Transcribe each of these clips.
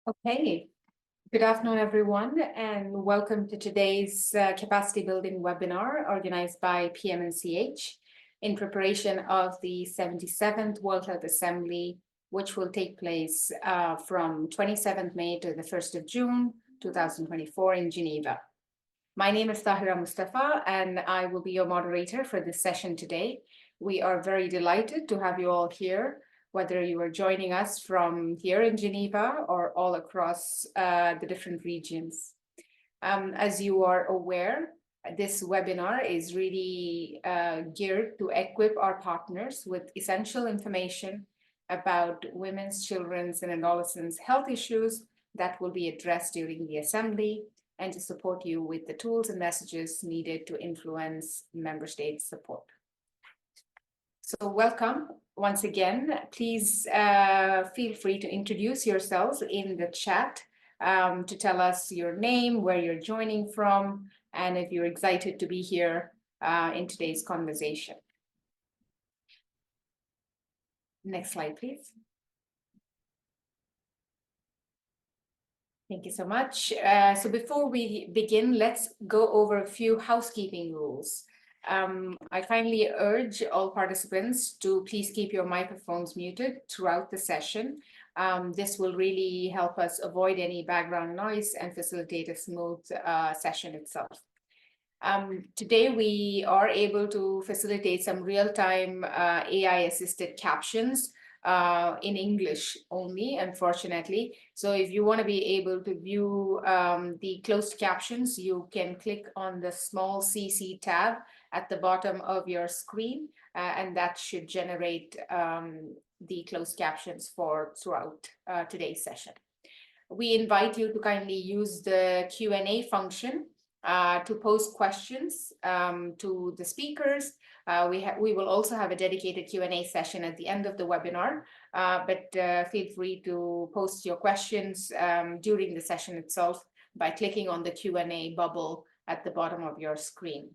Okay, good afternoon, everyone, and welcome to today's capacity building webinar organized by PMNCH in preparation of the 77th World Health Assembly, which will take place from 27th May to the 1st of June, 2024 in Geneva. My name is Tahira Mustafa, and I will be your moderator for this session today. We are very delighted to have you all here, whether you are joining us from here in Geneva or all across the different regions. As you are aware, this webinar is really geared to equip our partners with essential information about women's, children's, and adolescents' health issues that will be addressed during the assembly, and to support you with the tools and messages needed to influence member states' support. So welcome once again. Please feel free to introduce yourselves in the chat to tell us your name, where you're joining from, and if you're excited to be here in today's conversation. Next slide, please. Thank you so much. So before we begin, let's go over a few housekeeping rules. I kindly urge all participants to please keep your microphones muted throughout the session. This will really help us avoid any background noise and facilitate a smooth session itself. Today, we are able to facilitate some real-time AI-assisted captions in English only, unfortunately. So if you want to be able to view the closed captions, you can click on the small CC tab at the bottom of your screen, and that should generate the closed captions for throughout today's session. We invite you to kindly use the Q&A function to pose questions to the speakers. We will also have a dedicated Q&A session at the end of the webinar, but feel free to post your questions during the session itself by clicking on the Q&A bubble at the bottom of your screen.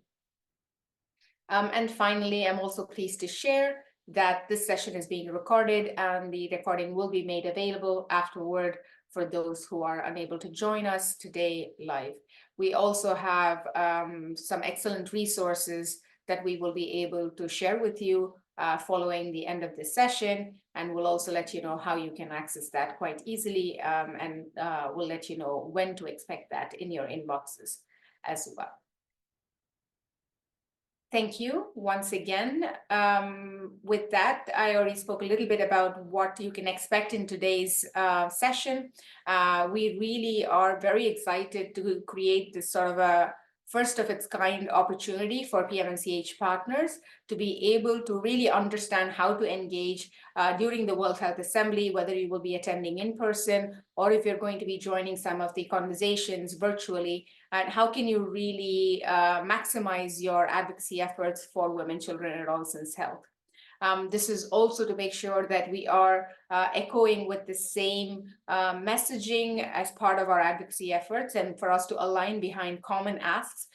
And finally, I'm also pleased to share that this session is being recorded, and the recording will be made available afterward for those who are unable to join us today live. We also have some excellent resources that we will be able to share with you following the end of this session, and we'll also let you know how you can access that quite easily, and we'll let you know when to expect that in your inboxes as well. Thank you once again. With that, I already spoke a little bit about what you can expect in today's session. We really are very excited to create this sort of a first of its kind opportunity for PMNCH partners to be able to really understand how to engage during the World Health Assembly, whether you will be attending in person or if you're going to be joining some of the conversations virtually, and how can you really maximize your advocacy efforts for women, children, and adolescents' health. This is also to make sure that we are echoing with the same messaging as part of our advocacy efforts, and for us to align behind common asks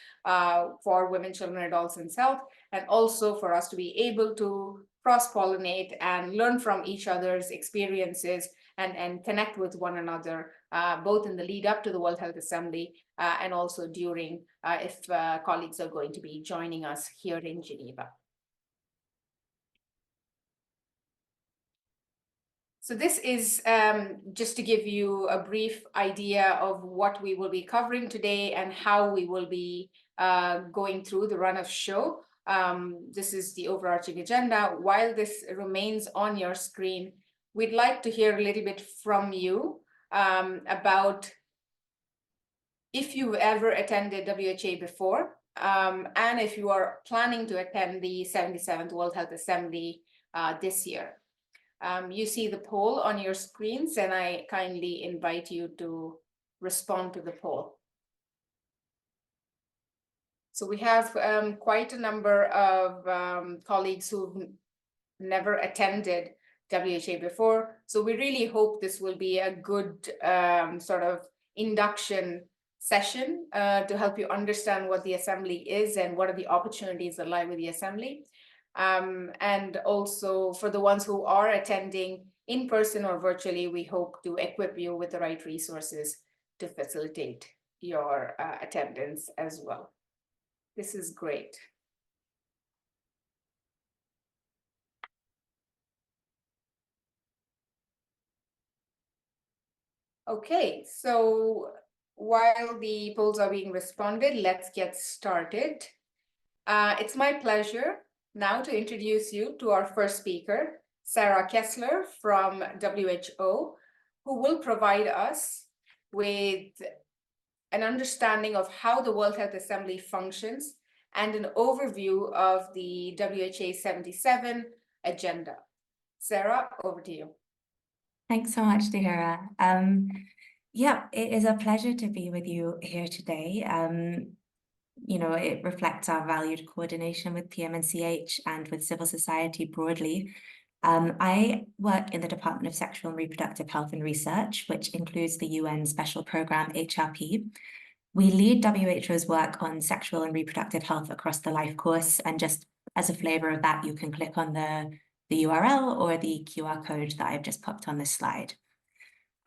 for women, children, and adolescents' health, and also for us to be able to cross-pollinate and learn from each other's experiences and connect with one another, both in the lead up to the World Health Assembly and also during, if colleagues are going to be joining us here in Geneva. So this is just to give you a brief idea of what we will be covering today and how we will be going through the run of show. This is the overarching agenda. While this remains on your screen, we'd like to hear a little bit from you about if you've ever attended WHA before, and if you are planning to attend the 77th World Health Assembly this year. You see the poll on your screens, and I kindly invite you to respond to the poll. So we have quite a number of colleagues who've never attended WHA before. So we really hope this will be a good sort of induction session to help you understand what the Assembly is and what are the opportunities that lie with the Assembly. And also for the ones who are attending, in person or virtually, we hope to equip you with the right resources to facilitate your attendance as well. This is great. Okay, so while the polls are being responded, let's get started. It's my pleasure now to introduce you to our first speaker, Sarah Kessler from WHO, who will provide us with an understanding of how the World Health Assembly functions and an overview of the WHA77 agenda. Sarah, over to you. Thanks so much, Tahira. Yeah, it is a pleasure to be with you here today. You know, it reflects our valued coordination with PMNCH and with civil society broadly. I work in the Department of Sexual and Reproductive Health and Research, which includes the UN Special Program HRP. We lead WHO's work on sexual and reproductive health across the life course, and just as a flavor of that, you can click on the URL or the QR code that I've just popped on this slide.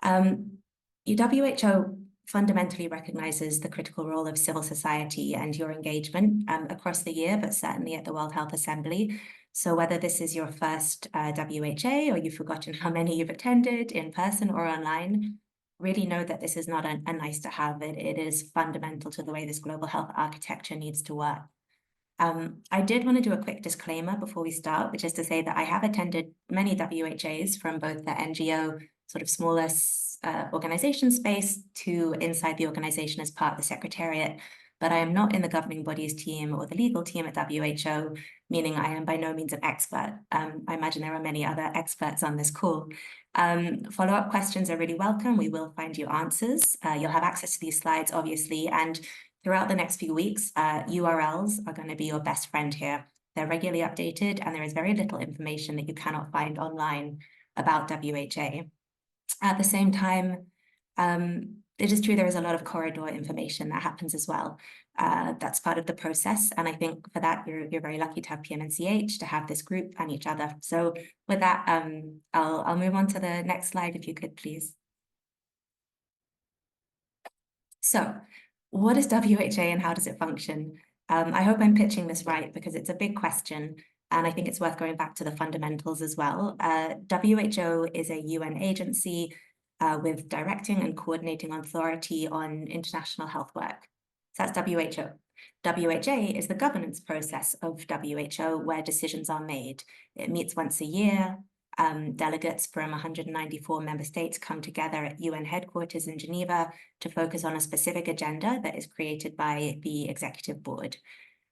WHO fundamentally recognizes the critical role of civil society and your engagement across the year, but certainly at the World Health Assembly. So whether this is your first WHA or you've forgotten how many you've attended in person or online, really know that this is not a nice to have. It is fundamental to the way this global health architecture needs to work. I did want to do a quick disclaimer before we start, which is to say that I have attended many WHAs from both the NGO, sort of smaller organization space, to inside the organization as part of the secretariat, but I am not in the governing bodies team or the legal team at WHO, meaning I am by no means an expert. I imagine there are many other experts on this call. Follow-up questions are really welcome. We will find you answers. You'll have access to these slides, obviously, and throughout the next few weeks, URLs are going to be your best friend here. They're regularly updated, and there is very little information that you cannot find online about WHA. At the same time, it is true there is a lot of corridor information that happens as well. That's part of the process, and I think for that, you're very lucky to have PMNCH, to have this group and each other. So with that, I'll move on to the next slide, if you could, please. So, what is WHA and how does it function? I hope I'm pitching this right because it's a big question, and I think it's worth going back to the fundamentals as well. WHO is a UN agency with directing and coordinating authority on international health work. So that's WHO. WHA is the governance process of WHO where decisions are made. It meets once a year. Delegates from 194 member states come together at UN headquarters in Geneva to focus on a specific agenda that is created by the executive board.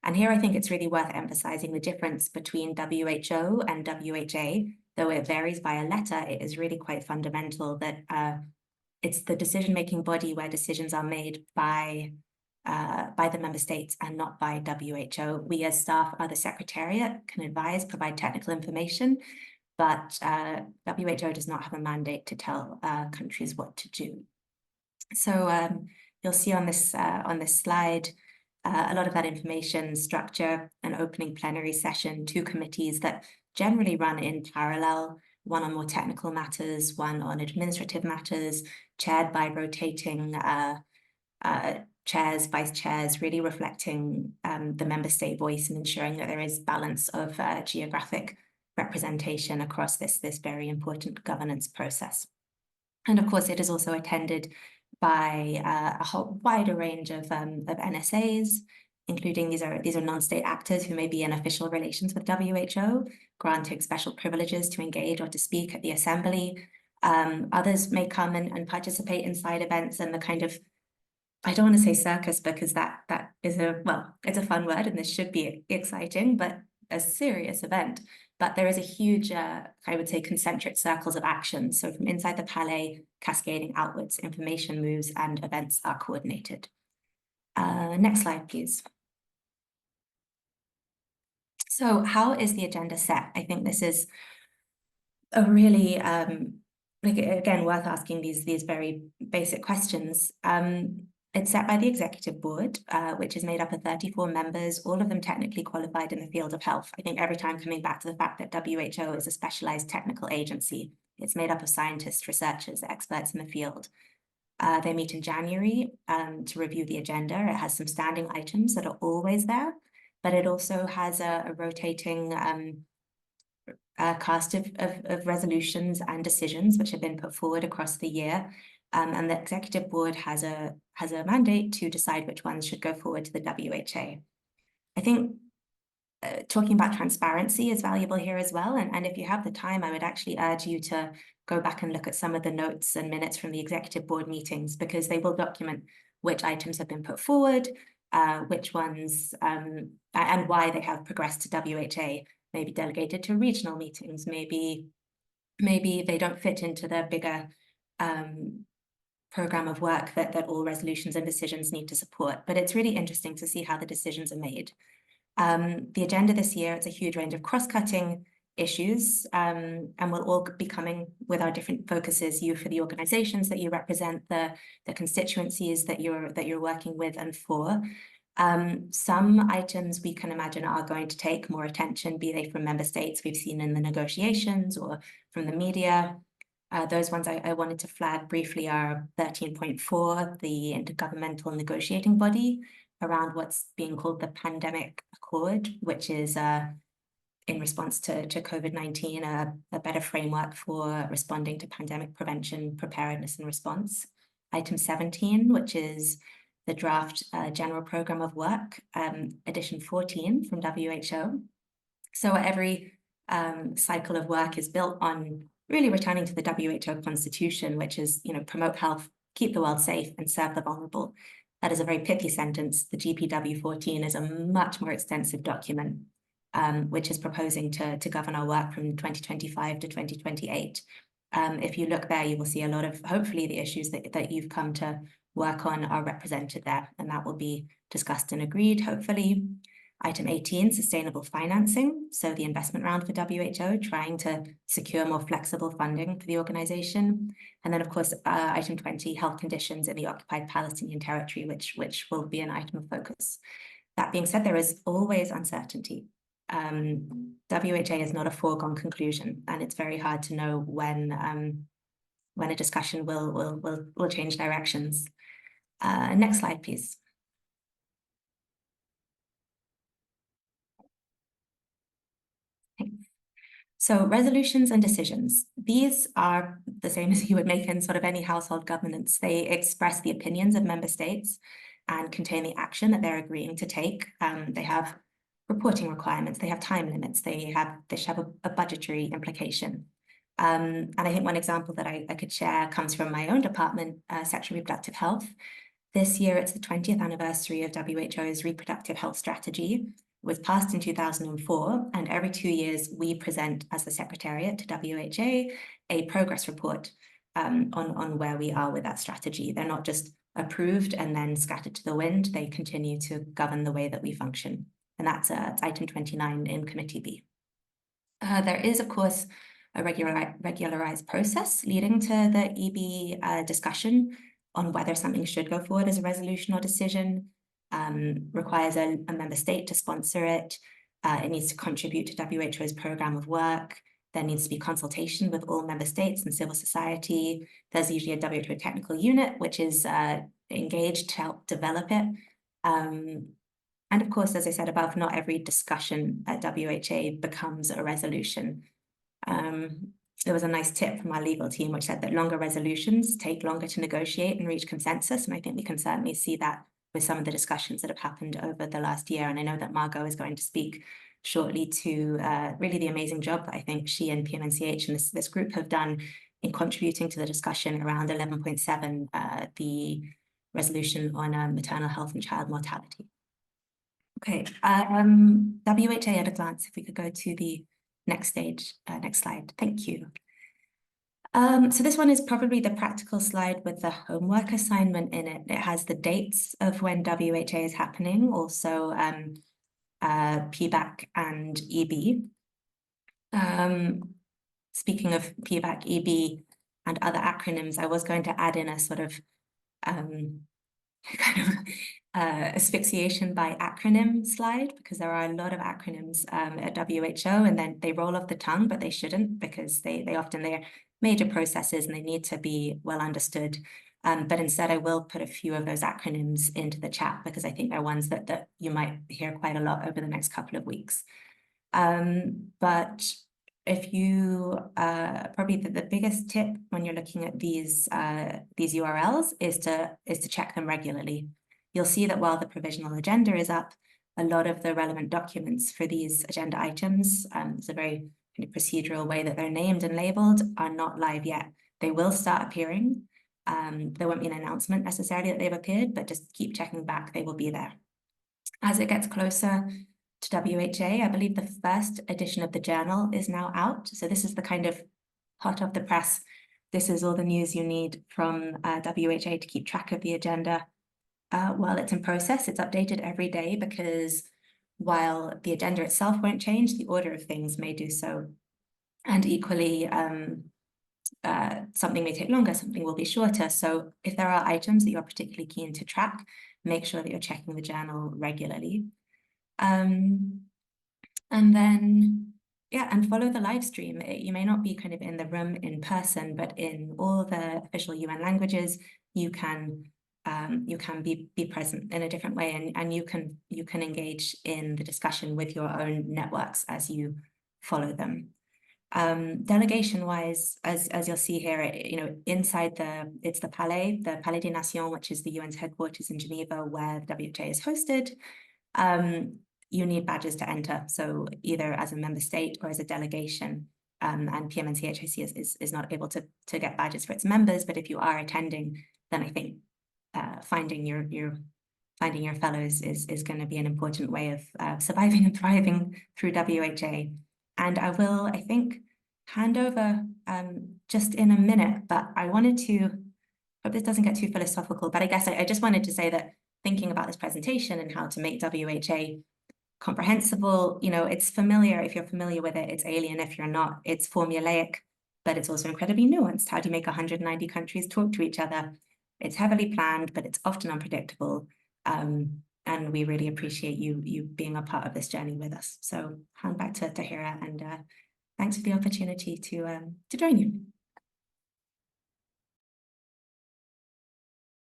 And here I think it's really worth emphasizing the difference between WHO and WHA. Though it varies by a letter, it is really quite fundamental that it's the decision-making body where decisions are made by the member states and not by WHO. We as staff are the secretariat, can advise, provide technical information, but WHO does not have a mandate to tell countries what to do. So you'll see on this slide a lot of that information, structure, an opening plenary session, 2 committees that generally run in parallel, one on more technical matters, one on administrative matters, chaired by rotating chairs, vice chairs, really reflecting the member state voice and ensuring that there is balance of geographic representation across this very important governance process. And of course, it is also attended by a whole wider range of NSAs, including these are non-state actors who may be in official relations with WHO, granting special privileges to engage or to speak at the assembly. Others may come and participate in side events and the kind of, I don't want to say circus because that is it's a fun word and this should be exciting, but a serious event. But there is a huge, I would say, concentric circles of action. So from inside the Palais, cascading outwards, information moves and events are coordinated. Next slide, please. So how is the agenda set? I think this is a really, again, worth asking these very basic questions. It's set by the executive board, which is made up of 34 members, all of them technically qualified in the field of health. I think every time coming back to the fact that WHO is a specialized technical agency. It's made up of scientists, researchers, experts in the field. They meet in January to review the agenda. It has some standing items that are always there, but it also has a rotating cast of resolutions and decisions which have been put forward across the year. And the executive board has a mandate to decide which ones should go forward to the WHA. I think talking about transparency is valuable here as well. And if you have the time, I would actually urge you to go back and look at some of the notes and minutes from the executive board meetings, because they will document which items have been put forward, which ones, and why they have progressed to WHA, maybe delegated to regional meetings, maybe they don't fit into the bigger program of work that all resolutions and decisions need to support. But it's really interesting to see how the decisions are made. The agenda this year, it's a huge range of cross-cutting issues, and we'll all be coming with our different focuses, you for the organizations that you represent, the constituencies that you're working with and for. Some items we can imagine are going to take more attention, be they from member states we've seen in the negotiations or from the media. Those ones I wanted to flag briefly are 13.4, the intergovernmental negotiating body around what's being called the Pandemic Accord, which is in response to COVID-19, a better framework for responding to pandemic prevention, preparedness and response. Item 17, which is the draft general program of work, edition 14 from WHO. So every cycle of work is built on really returning to the WHO constitution, which is, promote health, keep the world safe and serve the vulnerable. That is a very pithy sentence. The GPW 14 is a much more extensive document, which is proposing to govern our work from 2025 to 2028. If you look there, you will see a lot of, hopefully, the issues that you've come to work on are represented there, and that will be discussed and agreed, hopefully. Item 18, sustainable financing. So the investment round for WHO, trying to secure more flexible funding for the organization. And then, of course, item 20, health conditions in the occupied Palestinian territory, which will be an item of focus. That being said, there is always uncertainty. WHA is not a foregone conclusion, and it's very hard to know when a discussion will change directions. Next slide, please. So resolutions and decisions, these are the same as you would make in sort of any household governance. They express the opinions of member states and contain the action that they're agreeing to take. They have reporting requirements, they have time limits, they should have a budgetary implication. And I think one example that I could share comes from my own department, sexual reproductive health. This year, it's the 20th anniversary of WHO's reproductive health strategy. It was passed in 2004, and every 2 years, we present as the Secretariat to WHA a progress report on where we are with that strategy. They're not just approved and then scattered to the wind. They continue to govern the way that we function. And that's item 29 in Committee B. There is, of course, a regularized process leading to the EB discussion on whether something should go forward as a resolution or decision. Requires a member state to sponsor it. It needs to contribute to WHO's program of work. There needs to be consultation with all member states and civil society. There's usually a WHO technical unit, which is engaged to help develop it. And of course, as I said above, not every discussion at WHA becomes a resolution. There was a nice tip from our legal team, which said that longer resolutions take longer to negotiate and reach consensus. And I think we can certainly see that with some of the discussions that have happened over the last year. And I know that Margot is going to speak shortly to really the amazing job that I think she and PMNCH and this group have done in contributing to the discussion around 11.7, the resolution on maternal health and child mortality. Okay, WHA at a glance, if we could go to the next stage, next slide. Thank you. So this one is probably the practical slide with the homework assignment in it. It has the dates of when WHA is happening, also PBAC and EB. Speaking of PBAC, EB, and other acronyms, I was going to add in a sort of asphyxiation by acronym slide, because there are a lot of acronyms at WHO, and then they roll off the tongue, but they shouldn't, because they often they're major processes and they need to be well understood. But instead, I will put a few of those acronyms into the chat because I think they're ones that you might hear quite a lot over the next couple of weeks. But if you, probably the biggest tip when you're looking at these URLs is to check them regularly. You'll see that while the provisional agenda is up, a lot of the relevant documents for these agenda items, it's a very kind of procedural way that they're named and labeled, are not live yet. They will start appearing. There won't be an announcement necessarily that they've appeared, but just keep checking back, they will be there. As it gets closer to WHA, I believe the first edition of the journal is now out. So this is the kind of hot off the press. This is all the news you need from WHA to keep track of the agenda. While it's in process, it's updated every day because while the agenda itself won't change, the order of things may do so. And equally, something may take longer, something will be shorter. So if there are items that you're particularly keen to track, make sure that you're checking the journal regularly. And then, yeah, and follow the live stream. You may not be kind of in the room in person, but in all the official UN languages, you can be present in a different way, and you can engage in the discussion with your own networks as you follow them. Delegation wise, as you'll see here, inside it's the Palais des Nations, which is the UN's headquarters in Geneva, where the WHA is hosted. You need badges to enter, so either as a member state or as a delegation. And PMNCH is not able to get badges for its members, but if you are attending, then I think finding your fellows is going to be an important way of surviving and thriving through WHA. And I will, I think, hand over just in a minute, but I wanted to, hope this doesn't get too philosophical, but I guess I just wanted to say that thinking about this presentation and how to make WHA comprehensible, it's familiar if you're familiar with it, it's alien if you're not, it's formulaic, but it's also incredibly nuanced. How do you make 190 countries talk to each other? It's heavily planned, but it's often unpredictable. And we really appreciate you being a part of this journey with us. So hand back to Tahira, and thanks for the opportunity to join you.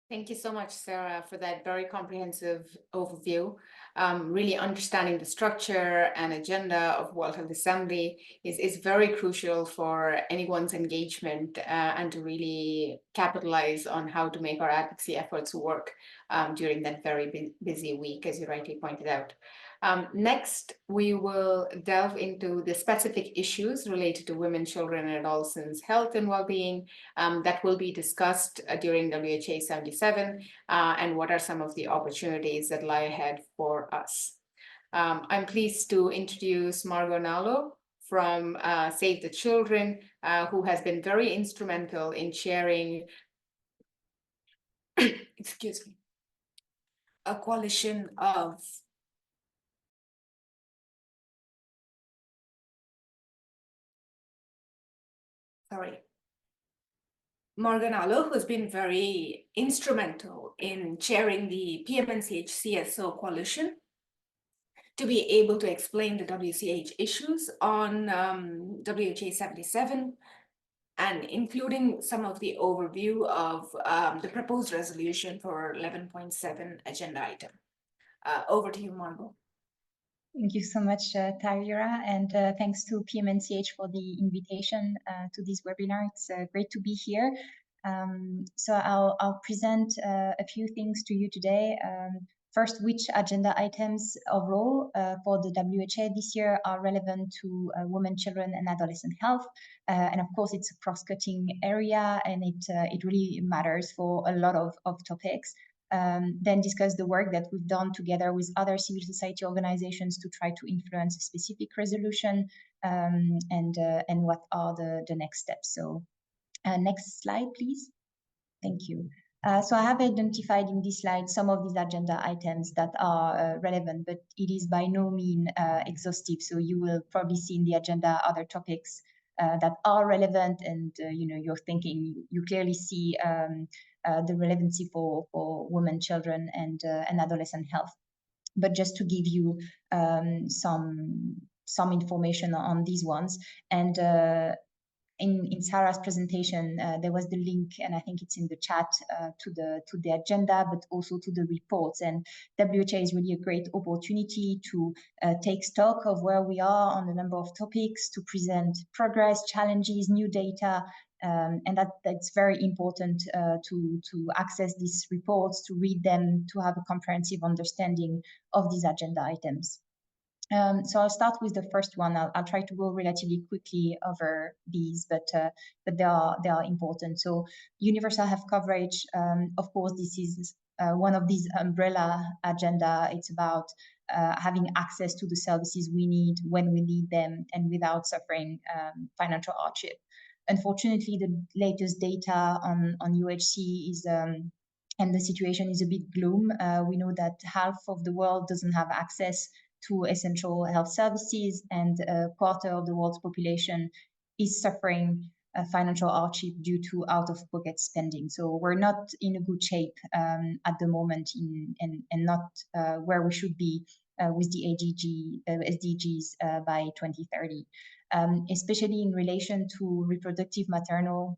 Thank you so much, Sarah, for that very comprehensive overview. Really understanding the structure and agenda of World Health Assembly is very crucial for anyone's engagement and to really capitalize on how to make our advocacy efforts work during that very busy week, as you rightly pointed out. Next, we will delve into the specific issues related to women, children, and adolescents' health and well-being that will be discussed during WHA77 and what are some of the opportunities that lie ahead for us. I'm pleased to introduce Margot Nalo from Save the Children, who has been very instrumental in sharing, excuse me, a coalition of Margot Nalo, who has been very instrumental in chairing the PMNCH CSO coalition to be able to explain the WCAH issues on WHA77 and including some of the overview of the proposed resolution for 11.7 agenda item. Over to you, Margot. Thank you so much, Tahira, and thanks to PMNCH for the invitation to this webinar. It's great to be here. So I'll present a few things to you today. First, which agenda items overall for the WHA this year are relevant to women, children, and adolescent health. And of course, it's a cross-cutting area, and it really matters for a lot of topics. Then discuss the work that we've done together with other civil society organizations to try to influence a specific resolution, and what are the next steps. So next slide, please. Thank you. So I have identified in this slide some of these agenda items that are relevant, but it is by no means exhaustive. So you will probably see in the agenda other topics that are relevant, and you're thinking, you clearly see the relevancy for women, children, and adolescent health. But just to give you some information on these ones, and in Sarah's presentation, there was the link, and I think it's in the chat, to the agenda, but also to the reports. And WHA is really a great opportunity to take stock of where we are on a number of topics, to present progress, challenges, new data, and that's very important to access these reports, to read them, to have a comprehensive understanding of these agenda items. So I'll start with the first one. I'll try to go relatively quickly over these, but they are important. So universal health coverage, of course, this is one of these umbrella agenda. It's about having access to the services we need when we need them and without suffering financial hardship. Unfortunately, the latest data on UHC is and the situation is a bit gloom. We know that half of the world doesn't have access to essential health services, and a quarter of the world's population is suffering financial hardship due to out-of-pocket spending. So we're not in a good shape at the moment, and not where we should be with the SDGs by 2030, especially in relation to reproductive, maternal,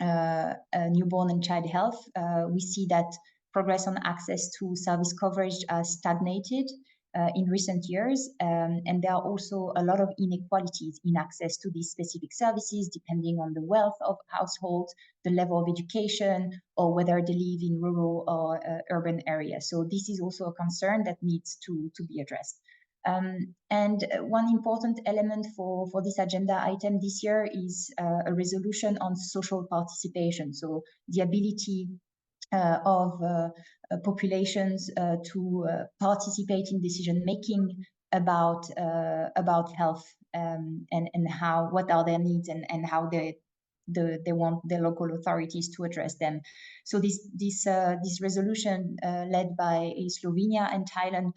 newborn and child health. We see that progress on access to service coverage has stagnated in recent years, and there are also a lot of inequalities in access to these specific services, depending on the wealth of households, the level of education, or whether they live in rural or urban areas. So this is also a concern that needs to be addressed. And one important element for this agenda item this year is a resolution on social participation. So the ability of populations to participate in decision making about health, and what are their needs, and how they want their local authorities to address them. So this resolution led by Slovenia and Thailand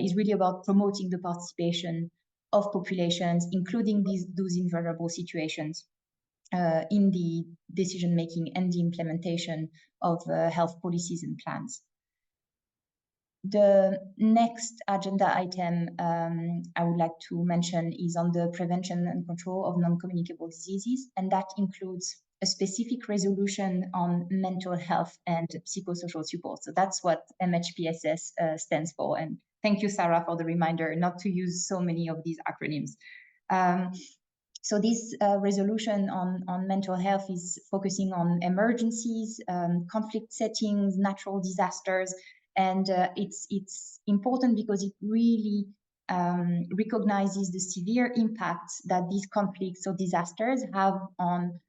is really about promoting the participation of populations, including those in vulnerable situations, in the decision-making and the implementation of health policies and plans. The next agenda item I would like to mention is on the prevention and control of non-communicable diseases, and that includes a specific resolution on mental health and psychosocial support. So that's what MHPSS stands for. And thank you, Sarah, for the reminder not to use so many of these acronyms. So this resolution on mental health is focusing on emergencies, conflict settings, natural disasters, and it's important because it really recognizes the severe impacts that these conflicts or disasters have on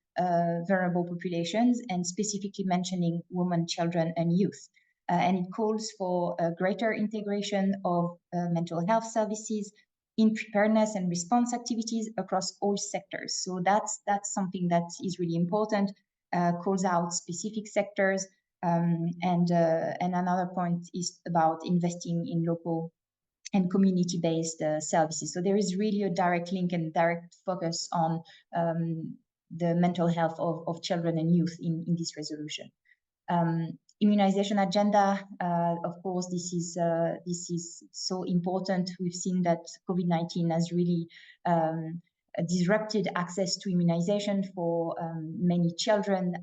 vulnerable populations, and specifically mentioning women, children, and youth. And it calls for a greater integration of mental health services in preparedness and response activities across all sectors. So that's something that is really important, calls out specific sectors, and another point is about investing in local and community-based services. So there is really a direct link and direct focus on the mental health of children and youth in this resolution. Immunization agenda, of course, this is so important. We've seen that COVID-19 has really disrupted access to immunization for many children.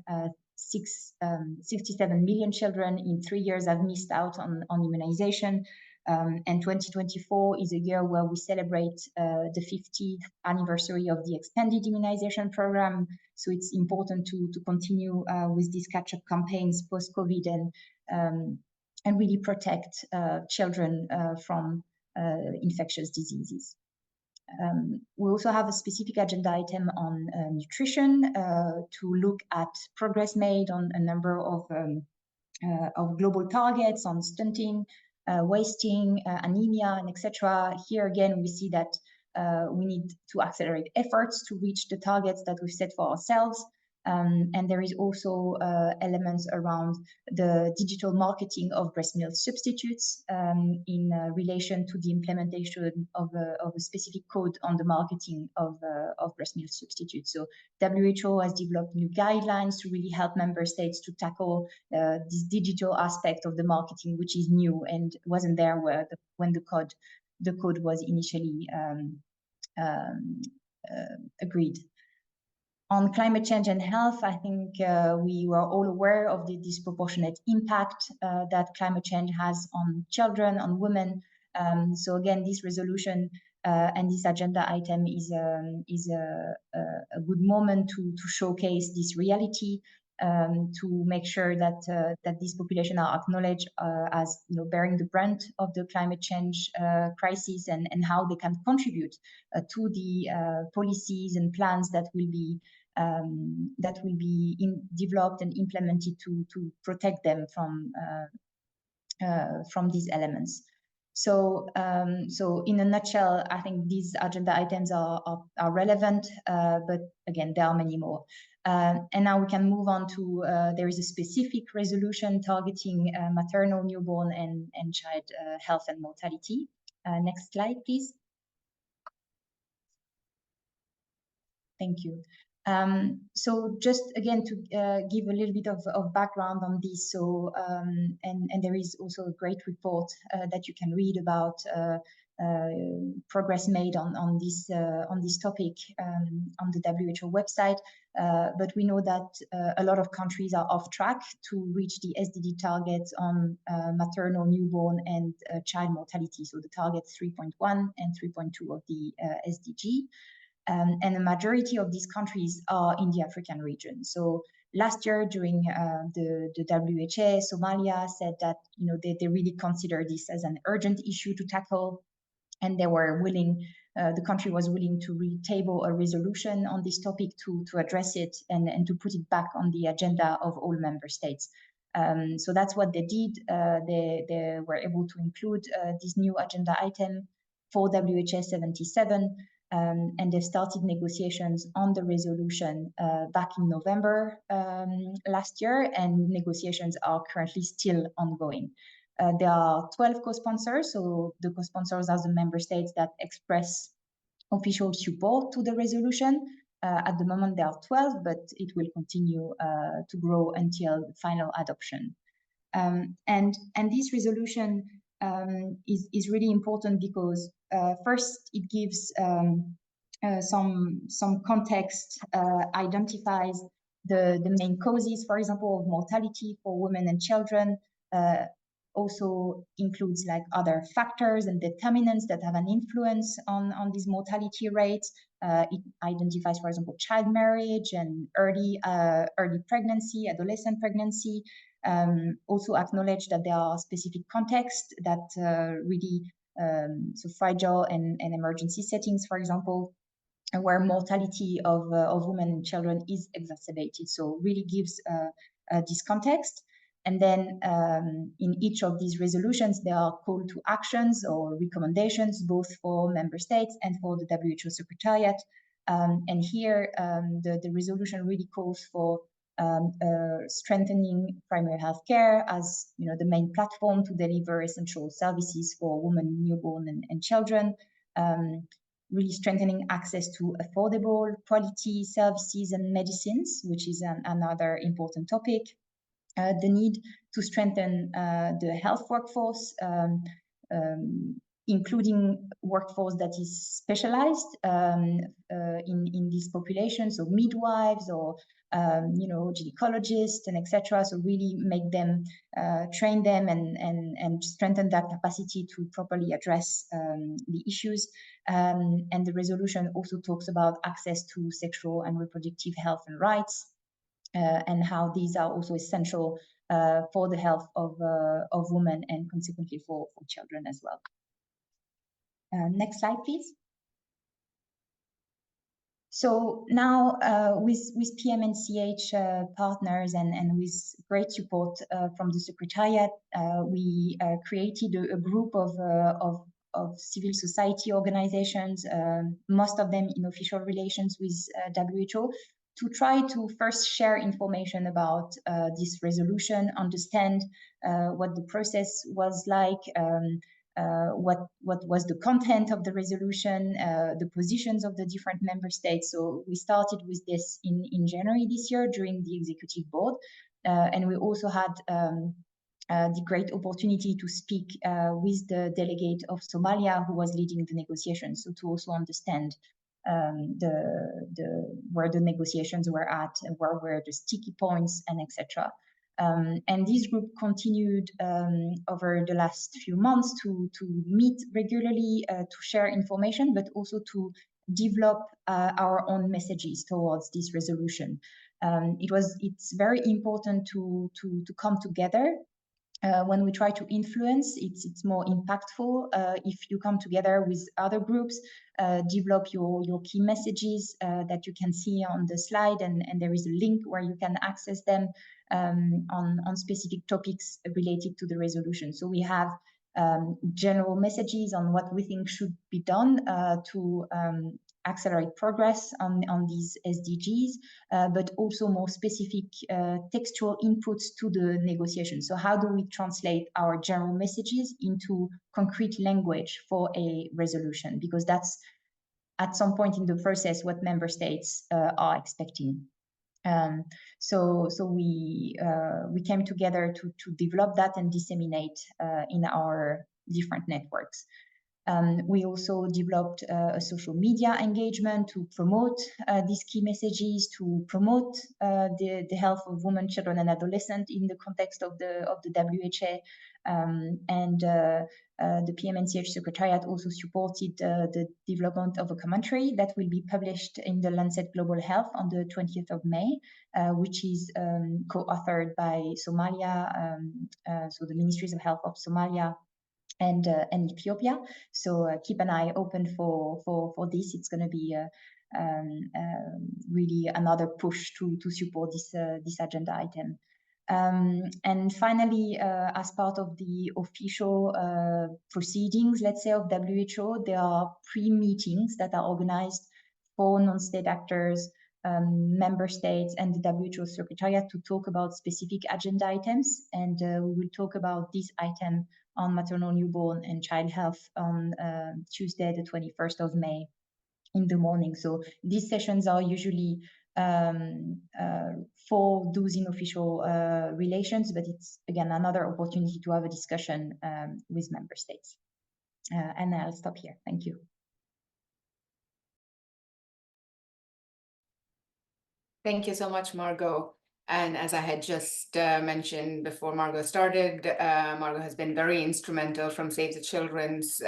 67 million children in 3 years have missed out on immunization. And 2024 is a year where we celebrate the 50th anniversary of the expanded immunization program. So it's important to continue with these catch-up campaigns post-COVID, and really protect children from infectious diseases. We also have a specific agenda item on nutrition to look at progress made on a number of global targets on stunting, wasting, anemia, and etc. Here again, we see that we need to accelerate efforts to reach the targets that we've set for ourselves. And there is also elements around the digital marketing of breast milk substitutes in relation to the implementation of a specific code on the marketing of breast milk substitutes. So WHO has developed new guidelines to really help member states to tackle this digital aspect of the marketing, which is new and wasn't there when the code was initially agreed. On climate change and health, I think we were all aware of the disproportionate impact that climate change has on children, on women. So again, this resolution and this agenda item is a good moment to showcase this reality, to make sure that that these populations are acknowledged as bearing the brunt of the climate change crisis, and how they can contribute to the policies and plans that will be developed and implemented to protect them from these elements. So, so in a nutshell, I think these agenda items are relevant, but again, there are many more. And now we can move on to, there is a specific resolution targeting maternal, newborn, and child health and mortality. Next slide, please. Thank you. So just again to give a little bit of background on this. So and there is also a great report that you can read about progress made on this topic on the WHO website. But we know that a lot of countries are off track to reach the SDG targets on maternal, newborn, and child mortality. So the targets 3.1 and 3.2 of the SDG. And the majority of these countries are in the African region. So last year during the WHA, Somalia said that they really consider this as an urgent issue to tackle, and they were willing, the country was willing to table a resolution on this topic to address it and to put it back on the agenda of all member states. So that's what they did. They were able to include this new agenda item for WHA77. And they've started negotiations on the resolution back in November last year, and negotiations are currently still ongoing. There are 12 co-sponsors, so the co-sponsors are the member states that express official support to the resolution. At the moment there are 12, but it will continue to grow until final adoption. And this resolution is really important because first it gives some context, identifies the main causes, for example, of mortality for women and children, also includes like other factors and determinants that have an influence on these mortality rates. It identifies, for example, child marriage and early pregnancy, adolescent pregnancy. Also acknowledge that there are specific contexts that really, so fragile and emergency settings, for example, where mortality of women and children is exacerbated. So really gives this context. And then in each of these resolutions, there are call to actions or recommendations, both for member states and for the WHO Secretariat. And here, the resolution really calls for strengthening primary health care as the main platform to deliver essential services for women, newborn, and children. Really strengthening access to affordable, quality services and medicines, which is another important topic. The need to strengthen the health workforce, including workforce that is specialized in this population, so midwives or gynecologists and etc. So really make them, train them and strengthen that capacity to properly address the issues. And the resolution also talks about access to sexual and reproductive health and rights, and how these are also essential for the health of women and consequently for children as well. Next slide, please. So now with PMNCH partners and with great support from the Secretariat, we created a group of civil society organizations, most of them in official relations with WHO, to try to first share information about this resolution, understand what the process was like, what was the content of the resolution, the positions of the different member states. So we started with this in January this year during the executive board, and we also had the great opportunity to speak with the delegate of Somalia who was leading the negotiations, so to also understand where the negotiations were at, where were the sticky points, and etc. And this group continued over the last few months to meet regularly, to share information, but also to develop our own messages towards this resolution. It's very important to come together. When we try to influence, it's more impactful if you come together with other groups, develop your key messages that you can see on the slide, and there is a link where you can access them on specific topics related to the resolution. So we have general messages on what we think should be done to accelerate progress on these SDGs, but also more specific textual inputs to the negotiation. So how do we translate our general messages into concrete language for a resolution? Because that's at some point in the process what member states are expecting. So we came together to develop that and disseminate in our different networks. We also developed a social media engagement to promote these key messages, to promote the health of women, children, and adolescents in the context of the WHA. And the PMNCH Secretariat also supported the development of a commentary that will be published in the Lancet Global Health on the 20th of May, which is co-authored by Somalia, so the Ministries of Health of Somalia and Ethiopia. So keep an eye open for this. It's going to be really another push to support this agenda item. And finally, as part of the official proceedings, let's say, of WHO, there are pre-meetings that are organized for non-state actors, member states, and the WHO Secretariat to talk about specific agenda items. And we will talk about this item on maternal, newborn, and child health on Tuesday, the 21st of May in the morning. So these sessions are usually for those in official relations, but it's, again, another opportunity to have a discussion with member states. And I'll stop here. Thank you. Thank you so much, Margot. And as I had just mentioned before Margot started, Margot has been very instrumental from Save the Children's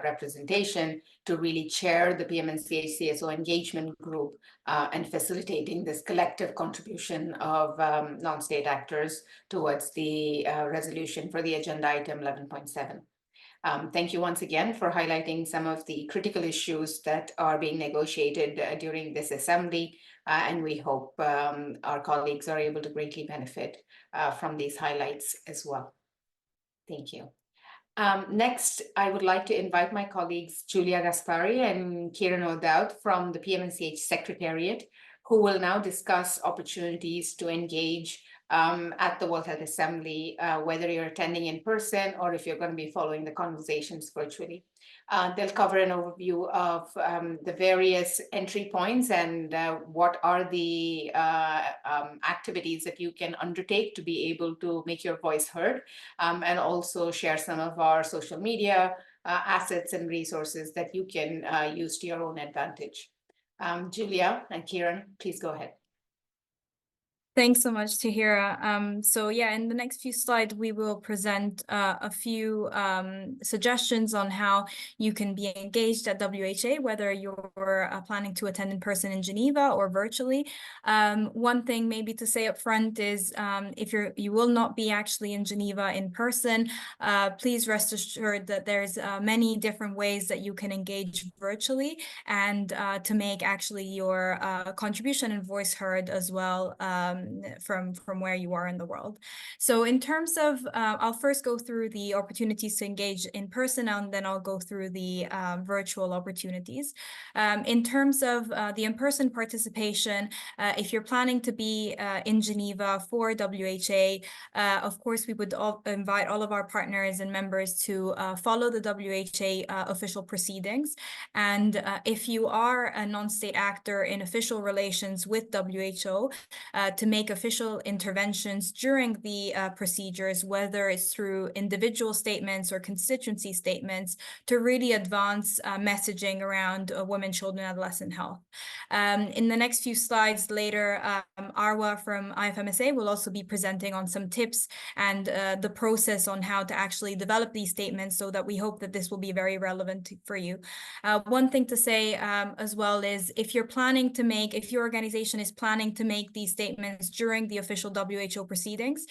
representation to really chair the PMNCH CSO engagement group and facilitating this collective contribution of non-state actors towards the resolution for the agenda item 11.7. Thank you once again for highlighting some of the critical issues that are being negotiated during this assembly, and we hope our colleagues are able to greatly benefit from these highlights as well. Thank you. Next, I would like to invite my colleagues Julia Gaspari and Kieran O'Dowd from the PMNCH Secretariat, who will now discuss opportunities to engage at the World Health Assembly, whether you're attending in person or if you're going to be following the conversations virtually. They'll cover an overview of the various entry points and what are the activities that you can undertake to be able to make your voice heard, and also share some of our social media assets and resources that you can use to your own advantage. Julia and Kieran, please go ahead. Thanks so much, Tahira. So yeah, in the next few slides, we will present a few suggestions on how you can be engaged at WHA, whether you're planning to attend in person in Geneva or virtually. One thing maybe to say up front is if you will not be actually in Geneva in person, please rest assured that there's many different ways that you can engage virtually and to make actually your contribution and voice heard as well. From where you are in the world. So in terms of, I'll first go through the opportunities to engage in person, and then I'll go through the virtual opportunities. In terms of the in-person participation, if you're planning to be in Geneva for WHA, of course, we would invite all of our partners and members to follow the WHA official proceedings. And if you are a non-state actor in official relations with WHO, to make official interventions during the procedures, whether it's through individual statements or constituency statements, to really advance messaging around women, children, and adolescent health. In the next few slides later, Arwa from IFMSA will also be presenting on some tips and the process on how to actually develop these statements, so that we hope that this will be very relevant for you. One thing to say as well is, if your organization is planning to make these statements during the official WHO proceedings,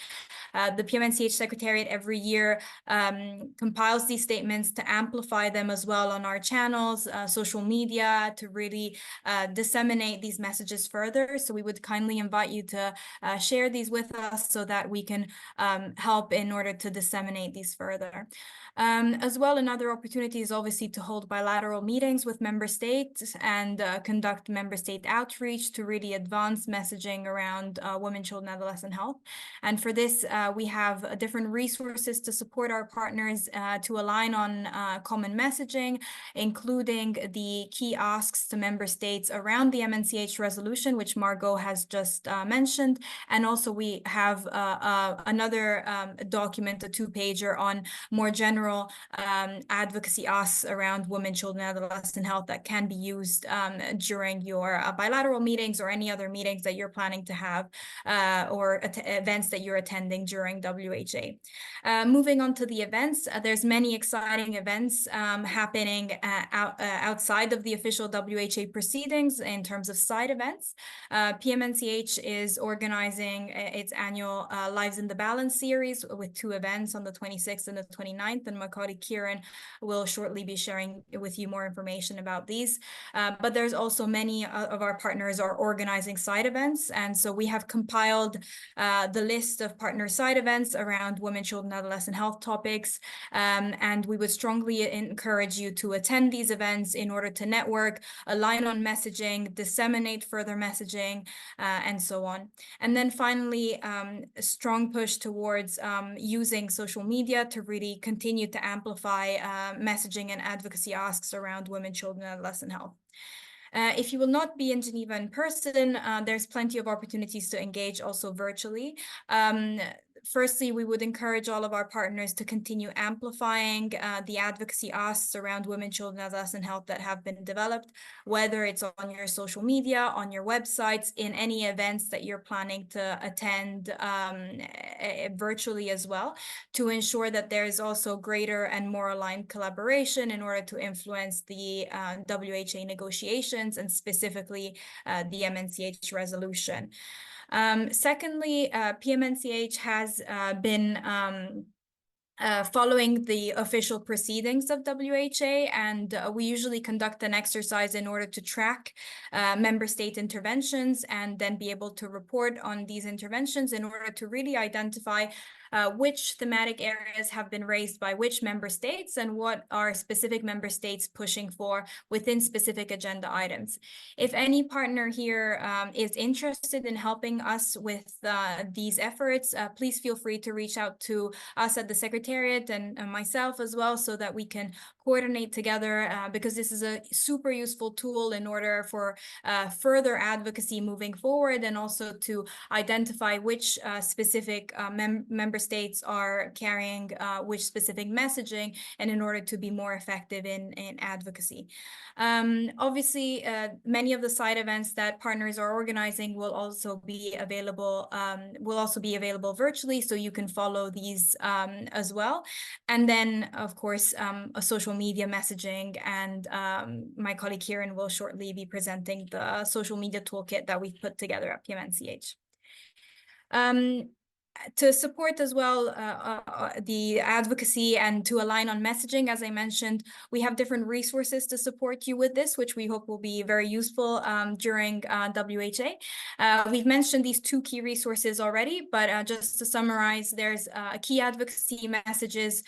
the PMNCH Secretariat every year compiles these statements to amplify them as well on our channels, social media, to really disseminate these messages further. So we would kindly invite you to share these with us, so that we can help in order to disseminate these further. As well, another opportunity is obviously to hold bilateral meetings with member states and conduct member state outreach to really advance messaging around women, children, and adolescent health. And for this, we have different resources to support our partners to align on common messaging, including the key asks to member states around the MNCH resolution, which Margot has just mentioned. And also we have another document, a 2-pager on more general advocacy asks around women, children, and adolescent health that can be used during your bilateral meetings or any other meetings that you're planning to have or events that you're attending during WHA. Moving on to the events, there's many exciting events happening outside of the official WHA proceedings in terms of side events. PMNCH is organizing its annual Lives in the Balance series with 2 events on the 26th and the 29th, and my colleague Kieran will shortly be sharing with you more information about these. But there's also many of our partners are organizing side events, and so we have compiled the list of partner side events around women, children, and adolescent health topics, and we would strongly encourage you to attend these events in order to network, align on messaging, disseminate further messaging, and so on. And then finally, a strong push towards using social media to really continue to amplify messaging and advocacy asks around women, children, and adolescent health. If you will not be in Geneva in person, there's plenty of opportunities to engage also virtually. Firstly, we would encourage all of our partners to continue amplifying the advocacy asks around women, children, and adolescent health that have been developed, whether it's on your social media, on your websites, in any events that you're planning to attend virtually as well, to ensure that there is also greater and more aligned collaboration in order to influence the WHA negotiations and specifically the MNCH resolution. Secondly, PMNCH has been following the official proceedings of WHA, and we usually conduct an exercise in order to track member state interventions and then be able to report on these interventions in order to really identify which thematic areas have been raised by which member states and what are specific member states pushing for within specific agenda items. If any partner here is interested in helping us with these efforts, please feel free to reach out to us at the Secretariat and myself as well, so that we can coordinate together, because this is a super useful tool in order for further advocacy moving forward, and also to identify which specific member states are carrying which specific messaging, and in order to be more effective in advocacy. Obviously, many of the side events that partners are organizing will also be available virtually, so you can follow these as well. And then, of course, a social media messaging, and my colleague Kieran will shortly be presenting the social media toolkit that we've put together at PMNCH. To support as well the advocacy and to align on messaging, as I mentioned, we have different resources to support you with this, which we hope will be very useful during WHA. We've mentioned these 2 key resources already, but just to summarize, there's a key advocacy messages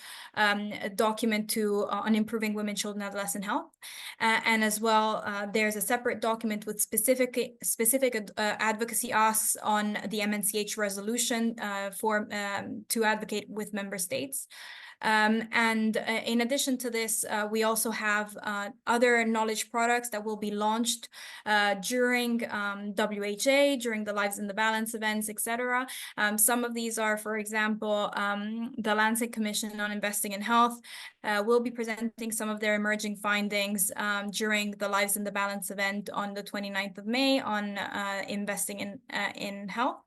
document on improving women, children, and adolescent health. And as well, there's a separate document with specific advocacy asks on the MNCH resolution to advocate with member states. In addition to this, we also have other knowledge products that will be launched during WHA, during the Lives in the Balance events, etc. Some of these are, for example, the Lancet Commission on Investing in Health will be presenting some of their emerging findings during the Lives in the Balance event on the 29th of May on investing in health.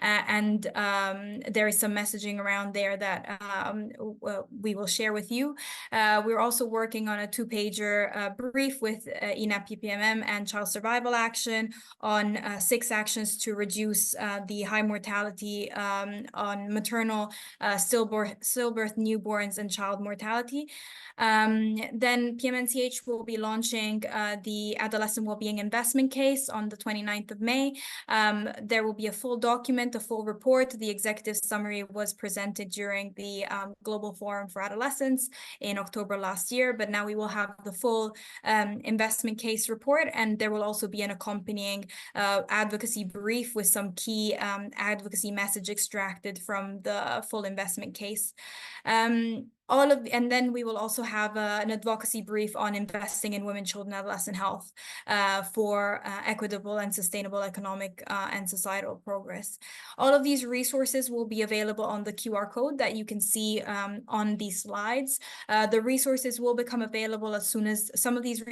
There is some messaging around there that we will share with you. We're also working on a 2-pager brief with INAP PPMM and Child Survival Action on 6 actions to reduce the high mortality on maternal, stillbirth, newborns, and child mortality. Then PMNCH will be launching the Adolescent Wellbeing Investment Case on the 29th of May. There will be a full document, a full report. The executive summary was presented during the Global Forum for Adolescents in October last year, but now we will have the full investment case report, and there will also be an accompanying advocacy brief with some key advocacy message extracted from the full investment case. And then we will also have an advocacy brief on investing in women, children, and adolescent health for equitable and sustainable economic and societal progress. All of these resources will be available on the QR code that you can see on these slides. The resources will become available as soon as some of these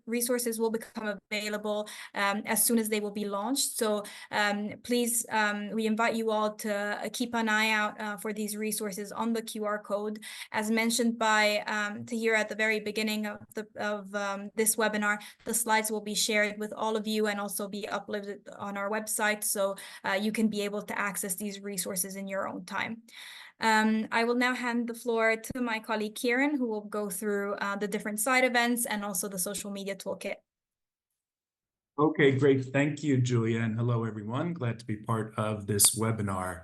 resources will become available as soon as they will be launched. So please, we invite you all to keep an eye out for these resources on the QR code. As mentioned by Tahira at the very beginning of this webinar, the slides will be shared with all of you and also be uploaded on our website, so you can be able to access these resources in your own time. I will now hand the floor to my colleague Kieran, who will go through the different side events and also the social media toolkit. Okay, great. Thank you, Julia, and hello, everyone. Glad to be part of this webinar.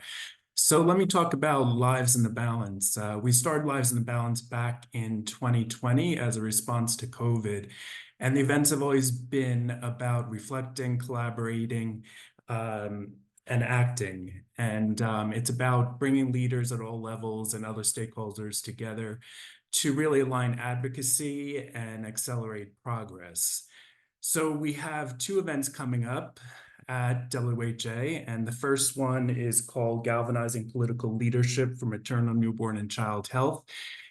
So let me talk about Lives in the Balance. We started Lives in the Balance back in 2020 as a response to COVID. And the events have always been about reflecting, collaborating, and acting. And it's about bringing leaders at all levels and other stakeholders together to really align advocacy and accelerate progress. So we have 2 events coming up at WHA, and the first one is called Galvanizing Political Leadership for Maternal, Newborn, and Child Health.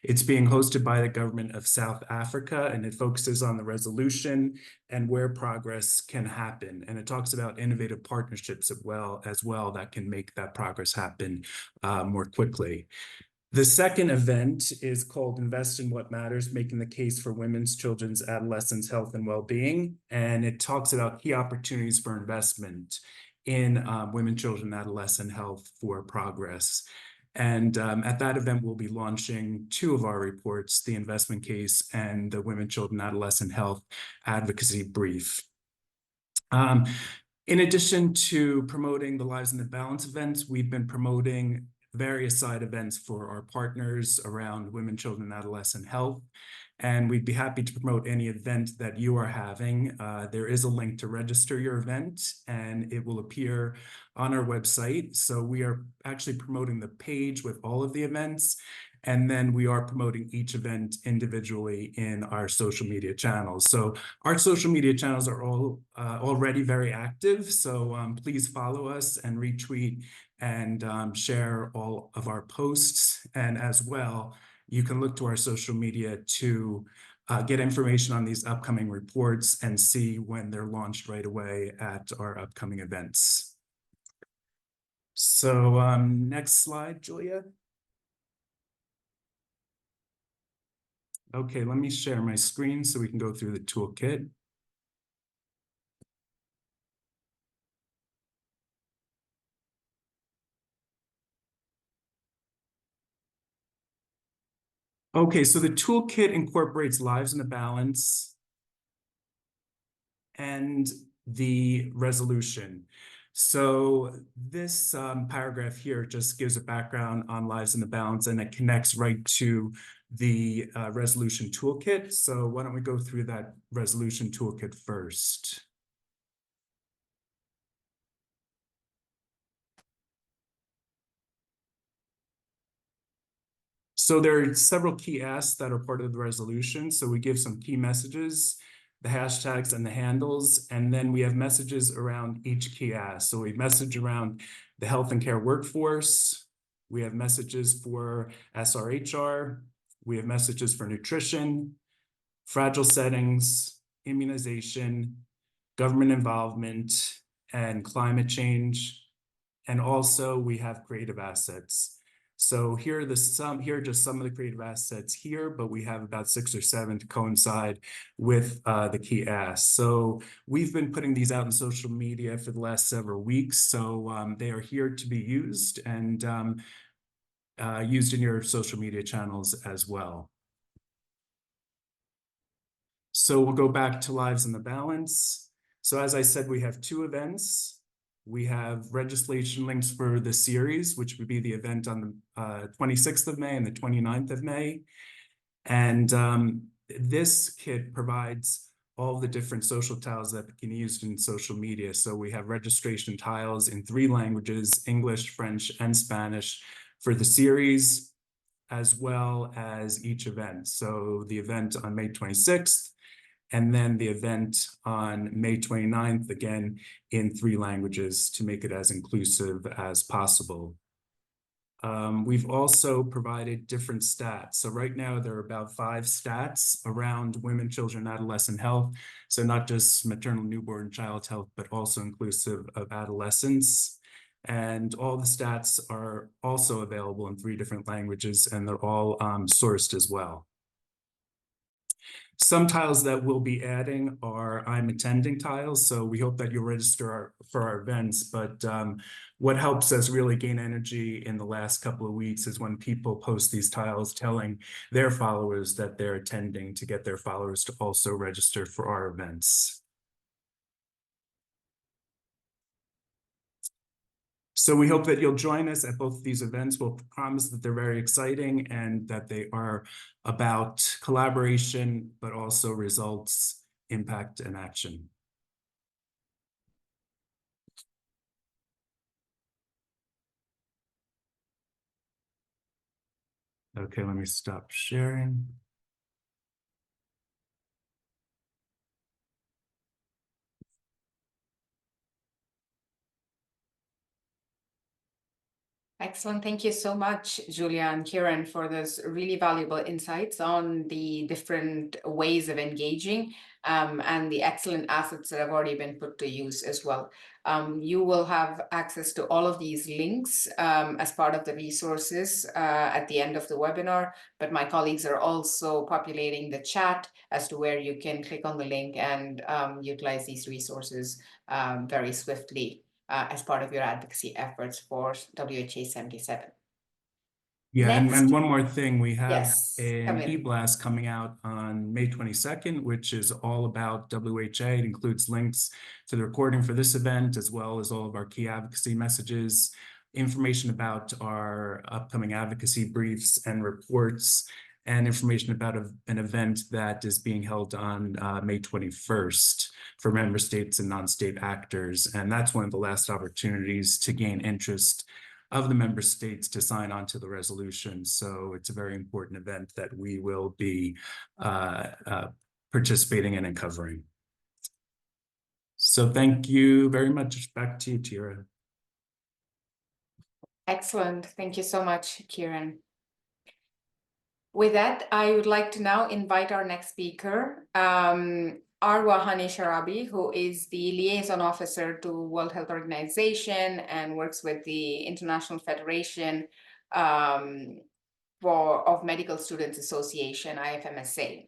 It's being hosted by the government of South Africa, and it focuses on the resolution and where progress can happen. And it talks about innovative partnerships as well that can make that progress happen more quickly. The second event is called Invest in What Matters, Making the Case for Women's, Children's, Adolescents' Health and Well-Being. And it talks about key opportunities for investment in women, children, adolescent health for progress. And at that event, we'll be launching 2 of our reports, the investment case and the Women, Children, Adolescent Health Advocacy Brief. In addition to promoting the Lives in the Balance events, we've been promoting various side events for our partners around women, children, and adolescent health. And we'd be happy to promote any event that you are having. There is a link to register your event, and it will appear on our website. So we are actually promoting the page with all of the events, and then we are promoting each event individually in our social media channels. So our social media channels are all already very active. So please follow us and retweet and share all of our posts. And as well, you can look to our social media to get information on these upcoming reports and see when they're launched right away at our upcoming events. So next slide, Julia. Okay, let me share my screen so we can go through the toolkit. Okay, so the toolkit incorporates Lives in the Balance and the resolution. So this paragraph here just gives a background on Lives in the Balance, and it connects right to the resolution toolkit. So why don't we go through that resolution toolkit first? So there are several key asks that are part of the resolution. So we give some key messages, the hashtags and the handles, and then we have messages around each key ask. So we message around the health and care workforce. We have messages for SRHR. We have messages for nutrition, fragile settings, immunization, government involvement, and climate change. And also we have creative assets. So here are just some of the creative assets here, but we have about 6 or 7 to coincide with the key asks. So we've been putting these out in social media for the last several weeks. So they are here to be used and used in your social media channels as well. So we'll go back to Lives in the Balance. So as I said, we have 2 events. We have registration links for the series, which would be the event on the 26th of May and the 29th of May. And this kit provides all the different social tiles that can be used in social media. So we have registration tiles in 3 languages, English, French, and Spanish for the series, as well as each event. So the event on May 26th, and then the event on May 29th, again, in 3 languages to make it as inclusive as possible. We've also provided different stats. So right now there are about 5 stats around women, children, adolescent health. So not just maternal, newborn, child health, but also inclusive of adolescents. And all the stats are also available in 3 different languages, and they're all sourced as well. Some tiles that we'll be adding are I'm attending tiles. So we hope that you'll register for our events. But what helps us really gain energy in the last couple of weeks is when people post these tiles telling their followers that they're attending, to get their followers to also register for our events. So we hope that you'll join us at both of these events. We'll promise that they're very exciting and that they are about collaboration, but also results, impact, and action. Okay, let me stop sharing. Excellent. Thank you so much, Julia and Kieran, for those really valuable insights on the different ways of engaging and the excellent assets that have already been put to use as well. You will have access to all of these links as part of the resources at the end of the webinar, but my colleagues are also populating the chat as to where you can click on the link and utilize these resources very swiftly. As part of your advocacy efforts for WHA77. Yeah, and Next. one more thing, we have Yes, an e-blast coming out on May 22nd, which is all about WHA. It includes links to the recording for this event, as well as all of our key advocacy messages, information about our upcoming advocacy briefs and reports, and information about an event that is being held on May 21st for member states and non-state actors. And that's one of the last opportunities to gain interest of the member states to sign on to the resolution. So it's a very important event that we will be participating in and covering. So thank you very much. Back to you, Tira. Excellent. Thank you so much, Kieran. With that, I would like to now invite our next speaker, Arwa Hani Sharabi, who is the liaison officer to World Health Organization and works with the International Federation of Medical Students Association, IFMSA.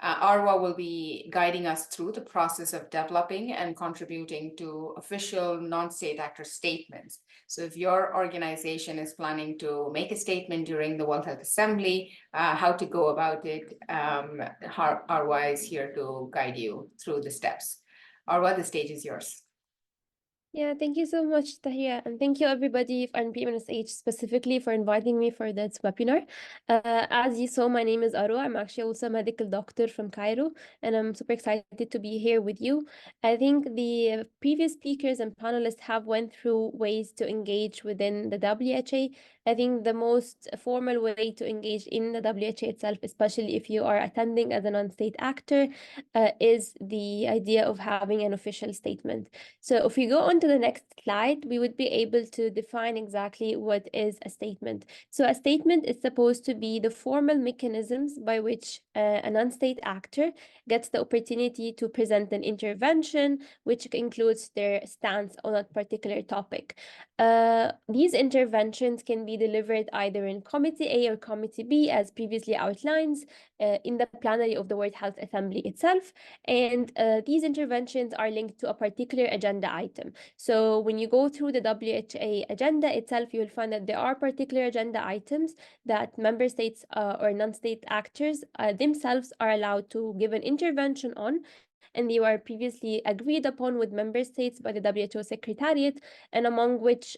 Arwa will be guiding us through the process of developing and contributing to official non-state actor statements. So if your organization is planning to make a statement during the World Health Assembly, how to go about it, Arwa is here to guide you through the steps. Arwa, the stage is yours. Yeah, thank you so much, Tahia, and thank you everybody and PMNSH specifically for inviting me for this webinar. As you saw, my name is Aro. I'm actually also a medical doctor from Cairo, and I'm super excited to be here with you. I think the previous speakers and panelists have went through ways to engage within the WHA. I think the most formal way to engage in the WHA itself, especially if you are attending as a non-state actor, is the idea of having an official statement. So if we go on to the next slide, we would be able to define exactly what is a statement. So a statement is supposed to be the formal mechanisms by which a non-state actor gets the opportunity to present an intervention, which includes their stance on a particular topic. These interventions can be delivered either in Committee A or Committee B, as previously outlined, in the plenary of the World Health Assembly itself. And these interventions are linked to a particular agenda item. So when you go through the WHA agenda itself, you will find that there are particular agenda items that member states or non-state actors themselves are allowed to give an intervention on, and they were previously agreed upon with member states by the WHO Secretariat, and among which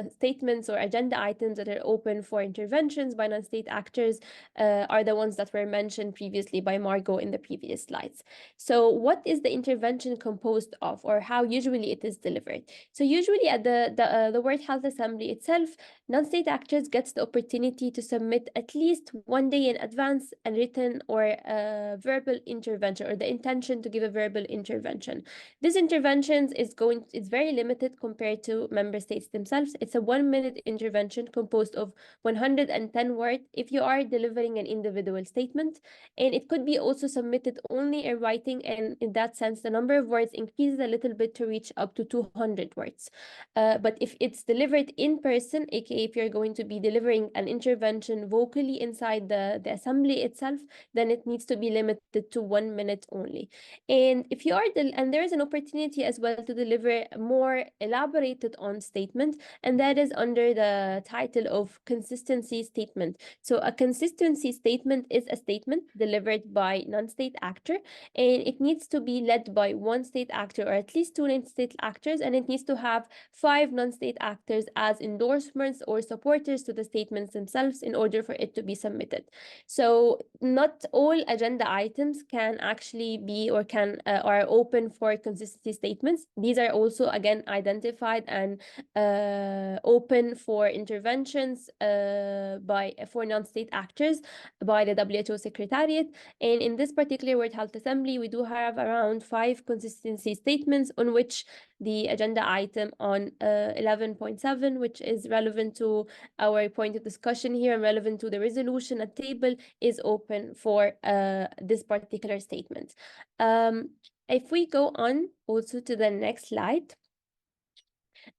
statements or agenda items that are open for interventions by non-state actors are the ones that were mentioned previously by Margot in the previous slides. So what is the intervention composed of, or how usually it is delivered? So usually at the World Health Assembly itself, non-state actors gets the opportunity to submit at least 1 day in advance a written or verbal intervention, or the intention to give a verbal intervention. This intervention is very limited compared to member states themselves. It's a 1-minute intervention composed of 110 words if you are delivering an individual statement, and it could be also submitted only in writing, and in that sense the number of words increases a little bit to reach up to 200 words. But if it's delivered in person, aka if you're going to be delivering an intervention vocally inside the assembly itself, then it needs to be limited to 1 minute only. And if you are and there is an opportunity as well to deliver a more elaborated on statement, and that is under the title of consistency statement. So a consistency statement is a statement delivered by non-state actor, and it needs to be led by one state actor or at least 2 non-state actors, and it needs to have 5 non-state actors as endorsements or supporters to the statements themselves in order for it to be submitted. So not all agenda items can actually be or can are open for consistency statements. These are also again identified and open for interventions for non-state actors by the WHO Secretariat. And in this particular World Health Assembly, we do have around 5 consistency statements on which the agenda item on 11.7, which is relevant to our point of discussion here and relevant to the resolution at table, is open for this particular statement. If we go on also to the next slide,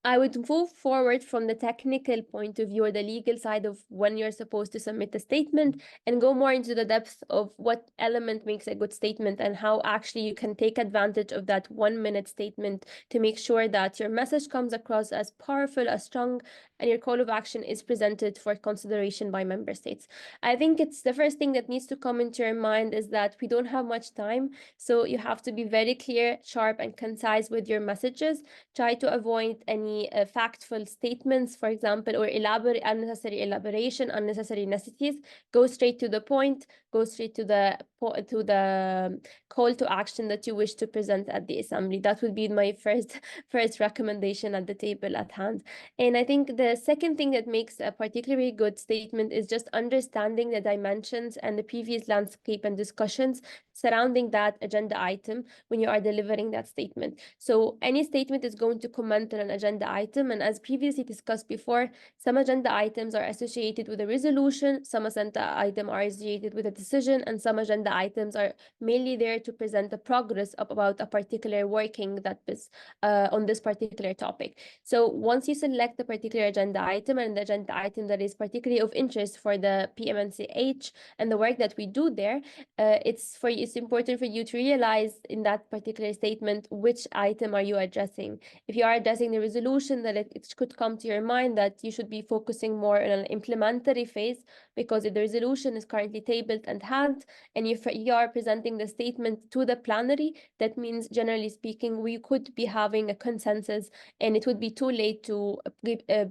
I would move forward from the technical point of view or the legal side of when you're supposed to submit a statement, and go more into the depth of what element makes a good statement and how actually you can take advantage of that 1-minute statement to make sure that your message comes across as powerful, as strong, and your call of action is presented for consideration by member states. I think it's the first thing that needs to come into your mind is that we don't have much time, so you have to be very clear, sharp, and concise with your messages. Try to avoid any factful statements, for example, or unnecessary elaboration, unnecessary niceties. Go straight to the point, go straight to the call to action that you wish to present at the assembly. That would be my first recommendation at the table at hand. And I think the second thing that makes a particularly good statement is just understanding the dimensions and the previous landscape and discussions surrounding that agenda item when you are delivering that statement. So any statement is going to comment on an agenda item, and as previously discussed before, some agenda items are associated with a resolution, some agenda items are associated with a decision, and some agenda items are mainly there to present the progress about a particular working that is on this particular topic. So once you select the particular agenda item and the agenda item that is particularly of interest for the PMNCH and the work that we do there, it's important for you to realize in that particular statement which item are you addressing. If you are addressing the resolution, that it could come to your mind that you should be focusing more on an implementary phase, because if the resolution is currently tabled and had, and if you are presenting the statement to the plenary, that means, generally speaking, we could be having a consensus, and it would be too late to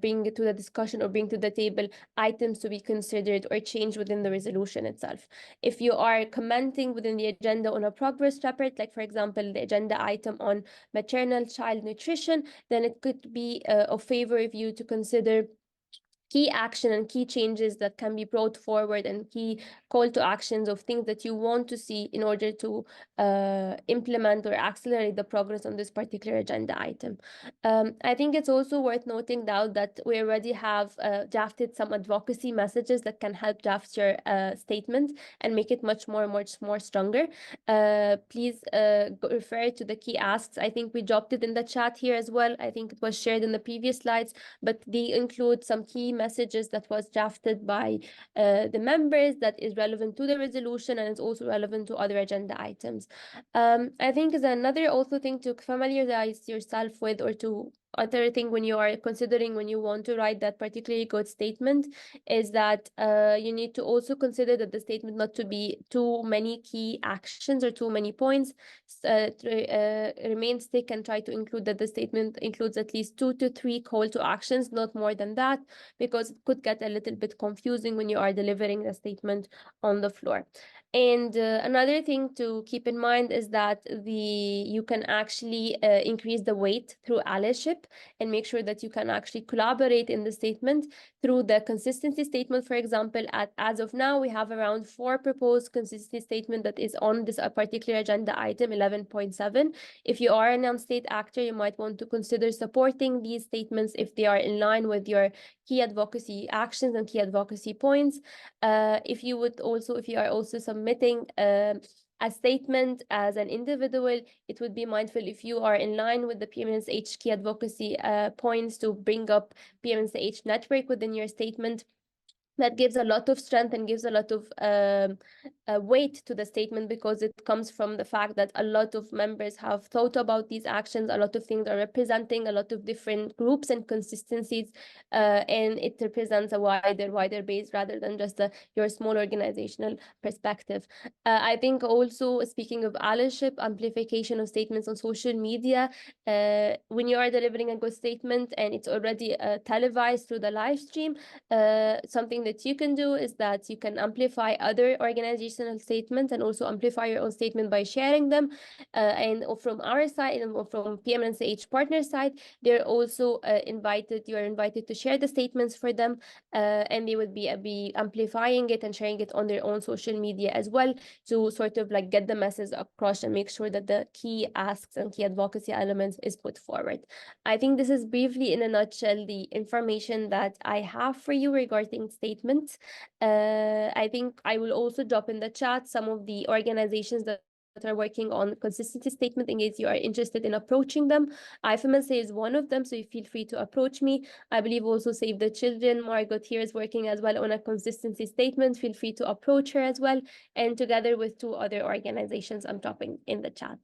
bring to the discussion or bring to the table items to be considered or changed within the resolution itself. If you are commenting within the agenda on a progress report, like for example, the agenda item on maternal child nutrition, then it could be of favor of you to consider key action and key changes that can be brought forward, and key call to actions of things that you want to see in order to implement or accelerate the progress on this particular agenda item. I think it's also worth noting now that we already have drafted some advocacy messages that can help draft your statement and make it much more stronger. Please refer to the key asks. I think we dropped it in the chat here as well. I think it was shared in the previous slides, but they include some key messages that was drafted by the members that is relevant to the resolution, and is also relevant to other agenda items. I think is another also thing to familiarize yourself with, or to other thing when you are considering, when you want to write that particularly good statement, is that you need to also consider that the statement not to be too many key actions or too many points. Remain stick and try to include that the statement includes at least 2 to 3 call to actions, not more than that, because it could get a little bit confusing when you are delivering the statement on the floor. And another thing to keep in mind is that you can actually increase the weight through allyship, and make sure that you can actually collaborate in the statement through the consistency statement. For example, as of now, we have around 4 proposed consistency statement that is on this particular agenda item 11.7. If you are a non-state actor, you might want to consider supporting these statements if they are in line with your key advocacy actions and key advocacy points. If you are also submitting a statement as an individual, it would be mindful if you are in line with the PMNCH key advocacy points to bring up PMNCH network within your statement. That gives a lot of strength and gives a lot of weight to the statement, because it comes from the fact that a lot of members have thought about these actions. A lot of things are representing a lot of different groups and consistencies, and it represents a wider base rather than just your small organizational perspective. I think also, speaking of allyship, amplification of statements on social media, when you are delivering a good statement and it's already televised through the live stream, something that you can do is that you can amplify other organizational statements and also amplify your own statement by sharing them. And from our side, and from PMNCH partner side, they're also you are invited to share the statements for them, and they would be amplifying it and sharing it on their own social media as well, to sort of like get the message across and make sure that the key asks and key advocacy elements is put forward. I think this is briefly, in a nutshell, the information that I have for you regarding statements. I think I will also drop in the chat some of the organizations that are working on consistency statement in case you are interested in approaching them. IFMSA is one of them, so you feel free to approach me. I believe also Save the Children, Margot here, is working as well on a consistency statement. Feel free to approach her as well, and together with 2 other organizations I'm dropping in the chat.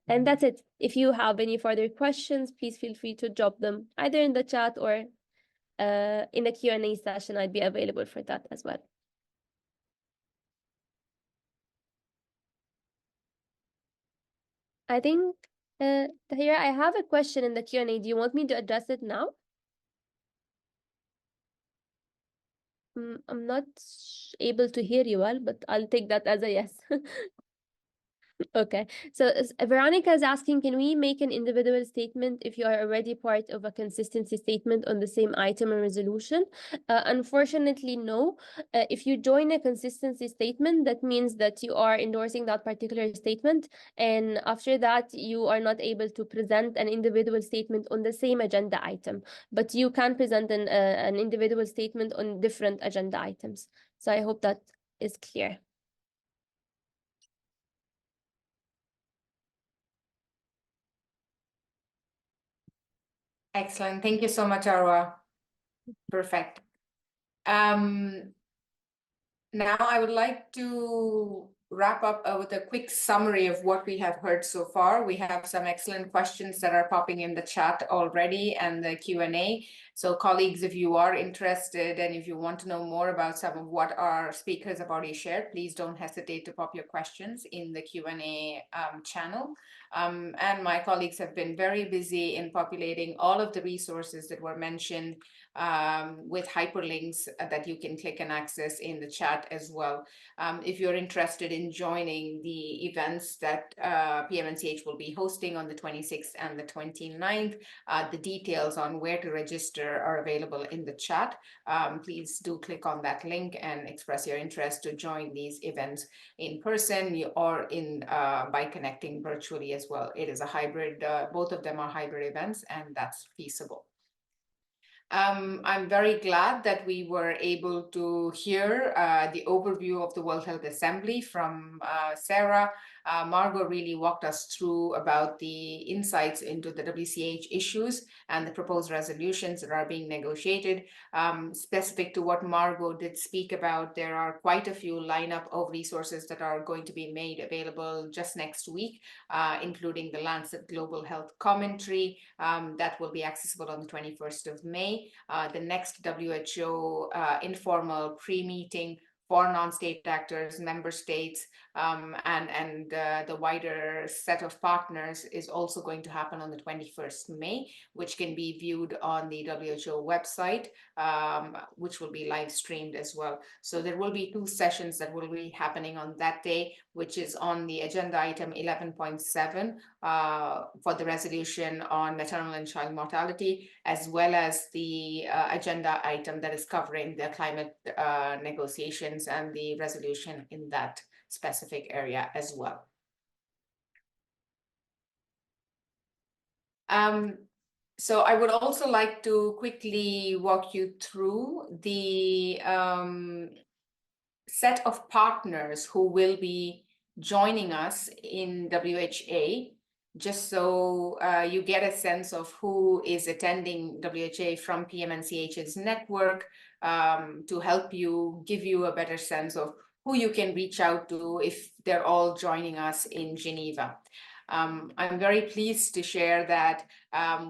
And that's it. If you have any further questions, please feel free to drop them either in the chat or in the Q&A session. I'd be available for that as well. I think, Tahira, I have a question in the Q&A. Do you want me to address it now? I'm not able to hear you well, but I'll take that as a yes. Okay, so Veronica is asking, can we make an individual statement if you are already part of a consistency statement on the same item and resolution? Unfortunately, no. If you join a consistency statement, that means that you are endorsing that particular statement, and after that, you are not able to present an individual statement on the same agenda item, but you can present an individual statement on different agenda items. So I hope that is clear. Excellent. Thank you so much, Arwa. Perfect. Now I would like to wrap up with a quick summary of what we have heard so far. We have some excellent questions that are popping in the chat already and the Q&A. So colleagues, if you are interested and if you want to know more about some of what our speakers have already shared, please don't hesitate to pop your questions in the Q&A channel. And my colleagues have been very busy in populating all of the resources that were mentioned with hyperlinks that you can click and access in the chat as well. If you're interested in joining the events that PMNCH will be hosting on the 26th and the 29th, the details on where to register are available in the chat. Please do click on that link and express your interest to join these events in person or in by connecting virtually as well. It is a hybrid, both of them are hybrid events, and that's feasible. I'm very glad that we were able to hear the overview of the World Health Assembly from Sarah. Margot really walked us through about the insights into the WCAH issues and the proposed resolutions that are being negotiated. Specific to what Margot did speak about, there are quite a few lineup of resources that are going to be made available just next week, including the Lancet Global Health Commentary that will be accessible on the 21st of May. The next WHO informal pre-meeting for non-state actors, member states, and the wider set of partners is also going to happen on the 21st May, which can be viewed on the WHO website, which will be live streamed as well. So there will be 2 sessions that will be happening on that day, which is on the agenda item 11.7 for the resolution on maternal and child mortality, as well as the agenda item that is covering the climate negotiations and the resolution in that specific area as well. So I would also like to quickly walk you through the set of partners who will be joining us in WHA, just so you get a sense of who is attending WHA from PMNCH's network, to help you, give you a better sense of who you can reach out to if they're all joining us in Geneva. I'm very pleased to share that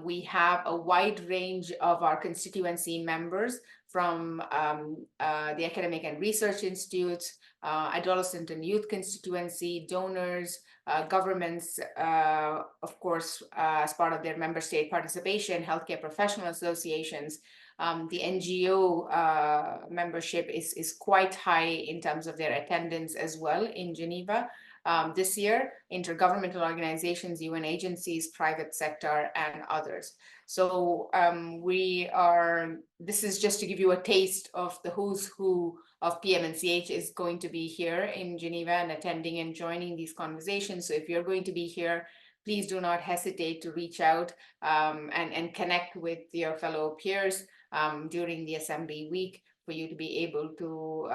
we have a wide range of our constituency members from the academic and research institutes, adolescent and youth constituency, donors, governments, of course, as part of their member state participation, healthcare professional associations. The NGO membership is quite high in terms of their attendance as well in Geneva. This year, intergovernmental organizations, UN agencies, private sector, and others. So this is just to give you a taste of the who's who of PMNCH is going to be here in Geneva and attending and joining these conversations. So if you're going to be here, please do not hesitate to reach out and connect with your fellow peers during the assembly week, for you to be able to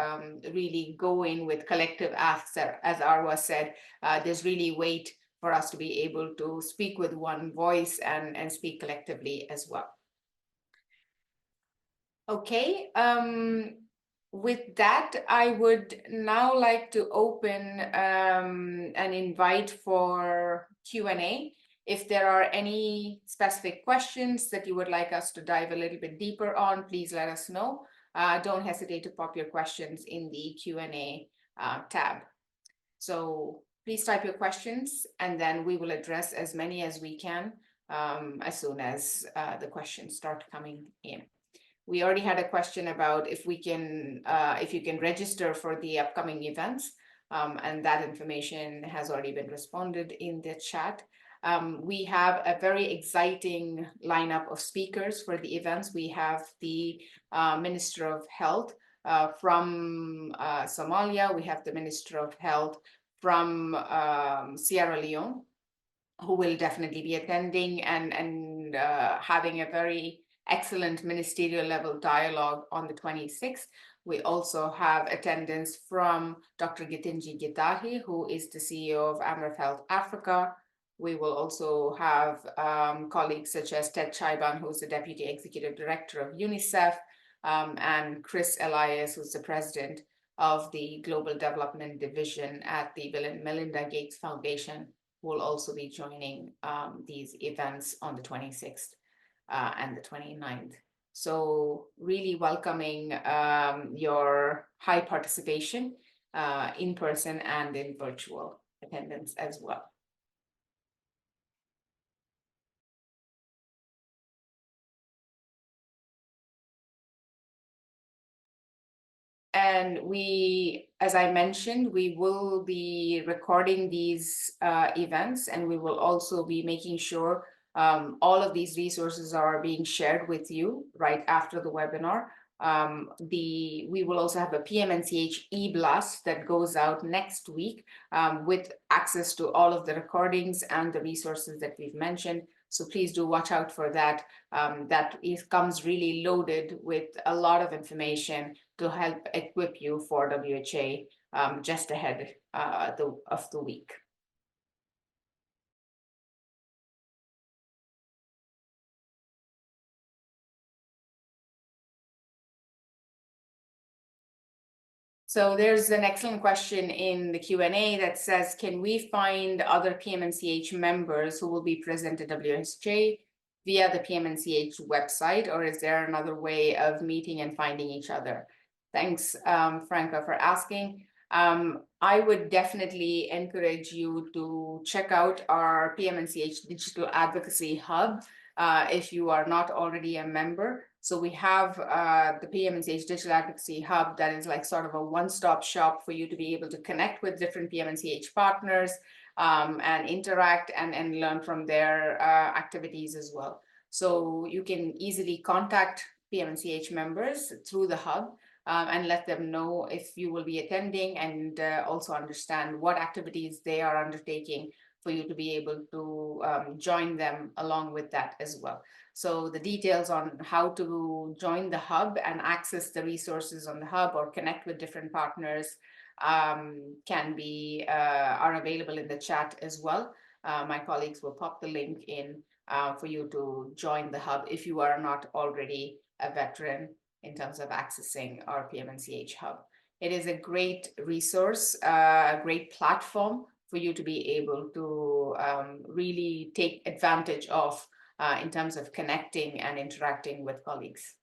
really go in with collective asks. As Arwa said, there's really weight for us to be able to speak with one voice and speak collectively as well. Okay, with that, I would now like to open an invite for Q&A. If there are any specific questions that you would like us to dive a little bit deeper on, please let us know. Don't hesitate to pop your questions in the Q&A tab. So please type your questions, and then we will address as many as we can as soon as the questions start coming in. We already had a question about if you can register for the upcoming events, and that information has already been responded in the chat. We have a very exciting lineup of speakers for the events. We have the Minister of Health from Somalia. We have the Minister of Health from Sierra Leone, who will definitely be attending and having a very excellent ministerial level dialogue on the 26th. We also have attendance from Dr. Gitinji Gitahi, who is the CEO of Amref Health Africa. We will also have colleagues such as Ted Chaiban, who's the Deputy Executive Director of UNICEF, and Chris Elias, who's the President of the Global Development Division at the Bill and Melinda Gates Foundation will also be joining these events on the 26th and the 29th. So really welcoming your high participation in person and in virtual attendance as well. And we, as I mentioned, we will be recording these events, and we will also be making sure all of these resources are being shared with you right after the webinar. We will also have a PMNCH e-blast that goes out next week with access to all of the recordings and the resources that we've mentioned. So please do watch out for that. That comes really loaded with a lot of information to help equip you for WHA just ahead of the week. So there's an excellent question in the Q&A that says, can we find other PMNCH members who will be present at WHA via the PMNCH website, or is there another way of meeting and finding each other? Thanks, Franca, for asking. I would definitely encourage you to check out our PMNCH Digital Advocacy Hub if you are not already a member. So we have the PMNCH Digital Advocacy Hub that is like sort of a one-stop shop for you to be able to connect with different PMNCH partners and interact and learn from their activities as well. So you can easily contact PMNCH members through the hub and let them know if you will be attending, and also understand what activities they are undertaking for you to be able to join them along with that as well. So the details on how to join the hub and access the resources on the hub or connect with different partners are available in the chat as well. My colleagues will pop the link in for you to join the hub if you are not already a veteran in terms of accessing our PMNCH hub. It is a great resource, a great platform for you to be able to really take advantage of in terms of connecting and interacting with colleagues.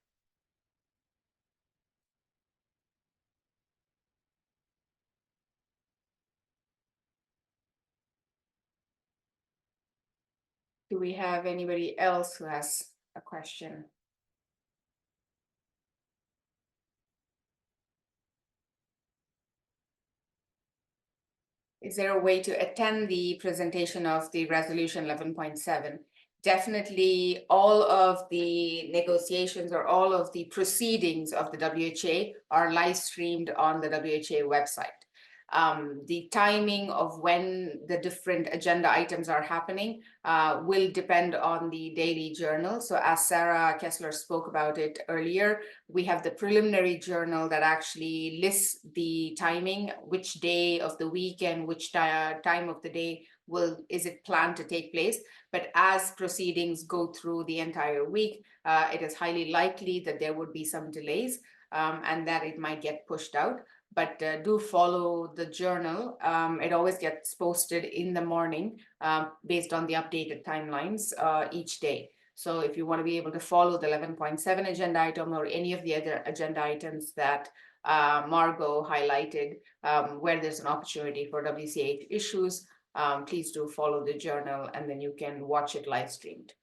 Do we have anybody else who has a question? Is there a way to attend the presentation of the resolution 11.7? Definitely all of the negotiations or all of the proceedings of the WHA are live streamed on the WHA website. The timing of when the different agenda items are happening will depend on the daily journal. So as Sarah Kessler spoke about it earlier, we have the preliminary journal that actually lists the timing, which day of the week and which time of the day is it planned to take place. But as proceedings go through the entire week, it is highly likely that there would be some delays and that it might get pushed out. But do follow the journal. It always gets posted in the morning based on the updated timelines each day. So if you want to be able to follow the 11.7 agenda item or any of the other agenda items that Margot highlighted, where there's an opportunity for WCAH issues, please do follow the journal, and then you can watch it live streamed.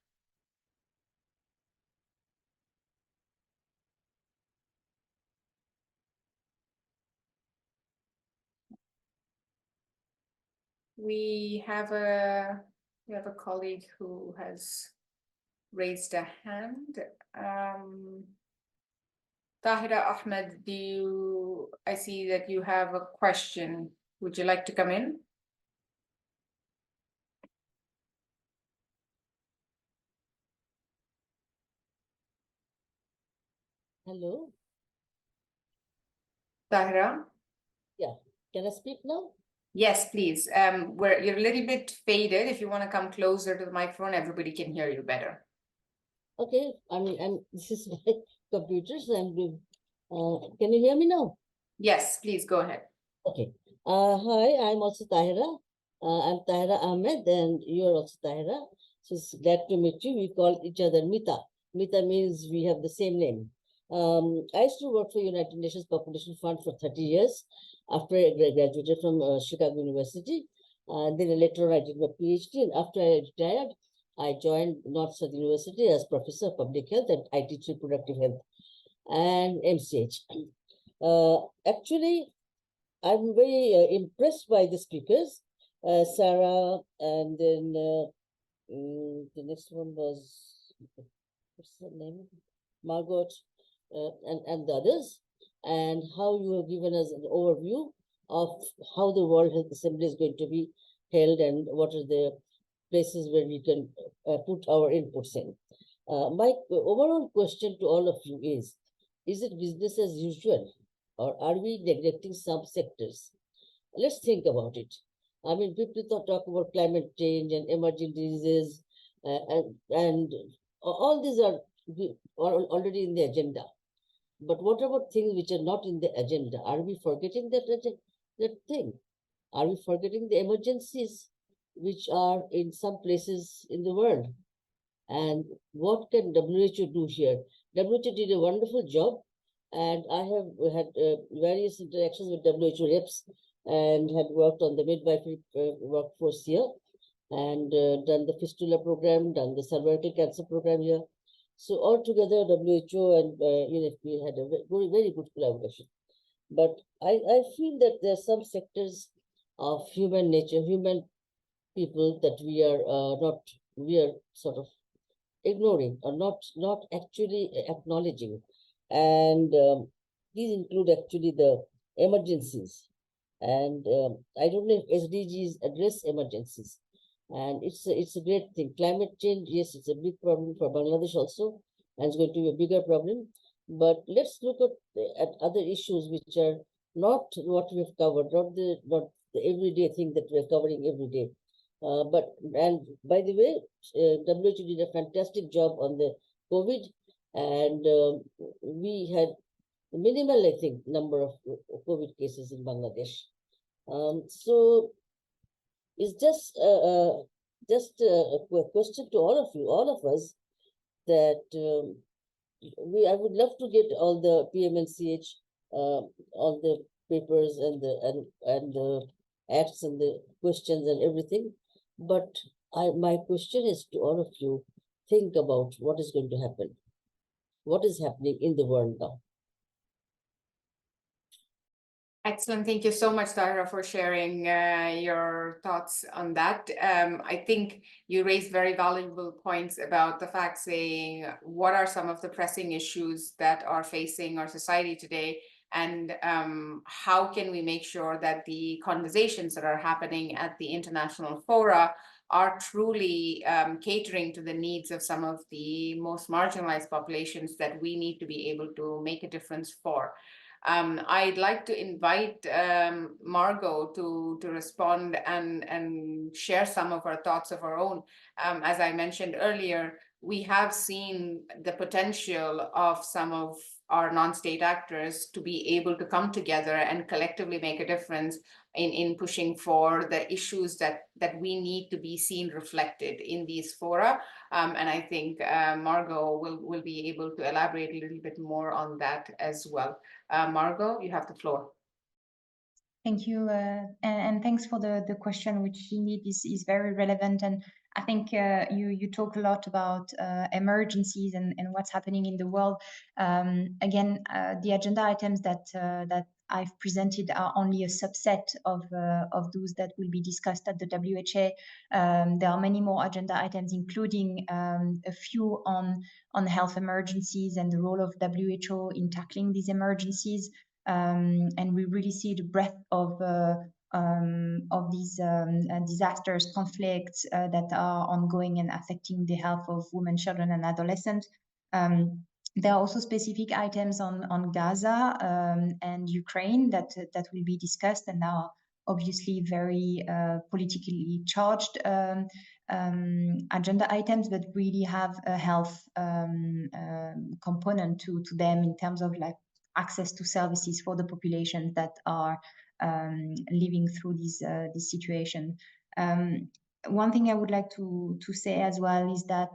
We have a colleague who has raised a hand. Tahira Ahmed, I see that you have a question. Would you like to come in? Hello. Tahira? Yeah. Can I speak now? Yes, please. You're a little bit faded. If you want to come closer to the microphone, everybody can hear you better. Okay. This is my computer, so can you hear me now? Yes, please go ahead. Okay. Hi, I'm also Tahira. I'm Tahira Ahmed, and you're also Tahira. So it's glad to meet you. We call each other Mita. Mita means we have the same name. I used to work for United Nations Population Fund for 30 years after I graduated from Chicago University. Then later on I did my PhD, and after I retired, I joined North South University as Professor of Public Health, and I teach reproductive health and MCH. Actually, I'm very impressed by the speakers, Sarah, and then the next one was, what's her name? Margot, and the others, and how you have given us an overview of how the World Health Assembly is going to be held and what are the places where we can put our inputs in. My overall question to all of you is it business as usual, or are we neglecting some sectors? Let's think about it. I mean, people talk about climate change and emerging diseases, and all these are already in the agenda. But what about things which are not in the agenda? Are we forgetting that thing? Are we forgetting the emergencies which are in some places in the world? And what can WHO do here? WHO did a wonderful job, and I have had various interactions with WHO reps and had worked on the midwifery workforce here, and done the fistula program, done the cervical cancer program here. So altogether, WHO and UNFPA had a very, very good collaboration. But I feel that there are some sectors of human nature, human people that we are sort of ignoring or not actually acknowledging, and these include actually the emergencies. And I don't know if SDGs address emergencies, and it's a great thing. Climate change, yes, it's a big problem for Bangladesh also, and it's going to be a bigger problem. But let's look at other issues which are not what we've covered, not the everyday thing that we're covering every day. And by the way, WHO did a fantastic job on the COVID, and we had minimal, I think, number of COVID cases in Bangladesh. So it's just a question to all of you, all of us, that I would love to get all the PMNCH, all the papers and the acts and the questions and everything. But my question is to all of you, think about what is going to happen. What is happening in the world now? Excellent. Thank you so much, Tahira, for sharing your thoughts on that. I think you raised very valuable points about the fact saying what are some of the pressing issues that are facing our society today, and how can we make sure that the conversations that are happening at the international fora are truly catering to the needs of some of the most marginalized populations that we need to be able to make a difference for. I'd like to invite Margot to respond and share some of her thoughts of her own. As I mentioned earlier, we have seen the potential of some of our non-state actors to be able to come together and collectively make a difference in pushing for the issues that we need to be seen reflected in these fora. And I think Margot will be able to elaborate a little bit more on that as well. Margot, you have the floor. Thank you, and thanks for the question, which indeed is very relevant. And I think you talk a lot about emergencies and what's happening in the world. Again, the agenda items that I've presented are only a subset of those that will be discussed at the WHA. There are many more agenda items, including a few on health emergencies and the role of WHO in tackling these emergencies. And we really see the breadth of these disasters, conflicts that are ongoing and affecting the health of women, children, and adolescents. There are also specific items on Gaza and Ukraine that will be discussed, and are obviously very politically charged agenda items, but really have a health component to them in terms of like access to services for the populations that are living through this situation. One thing I would like to say as well is that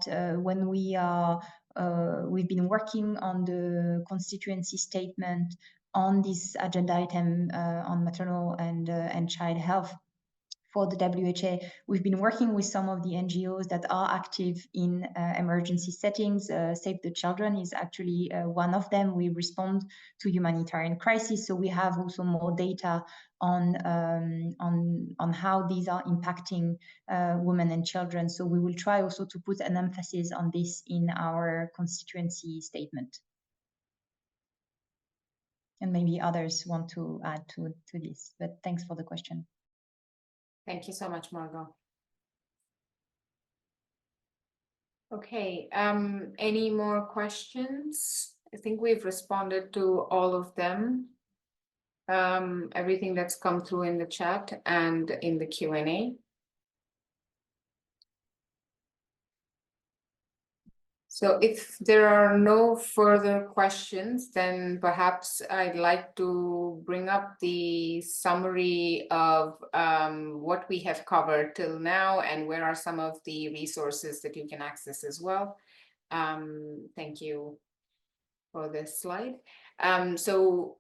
when we've been working on the constituency statement on this agenda item on maternal and child health for the WHA, we've been working with some of the NGOs that are active in emergency settings. Save the Children is actually one of them. We respond to humanitarian crises, so we have also more data on how these are impacting women and children. So we will try also to put an emphasis on this in our constituency statement. And maybe others want to add to this, but thanks for the question. Thank you so much, Margot. Okay, any more questions? I think we've responded to all of them. Everything that's come through in the chat and in the Q&A. So if there are no further questions, then perhaps I'd like to bring up the summary of what we have covered till now and where are some of the resources that you can access as well. Thank you for this slide. So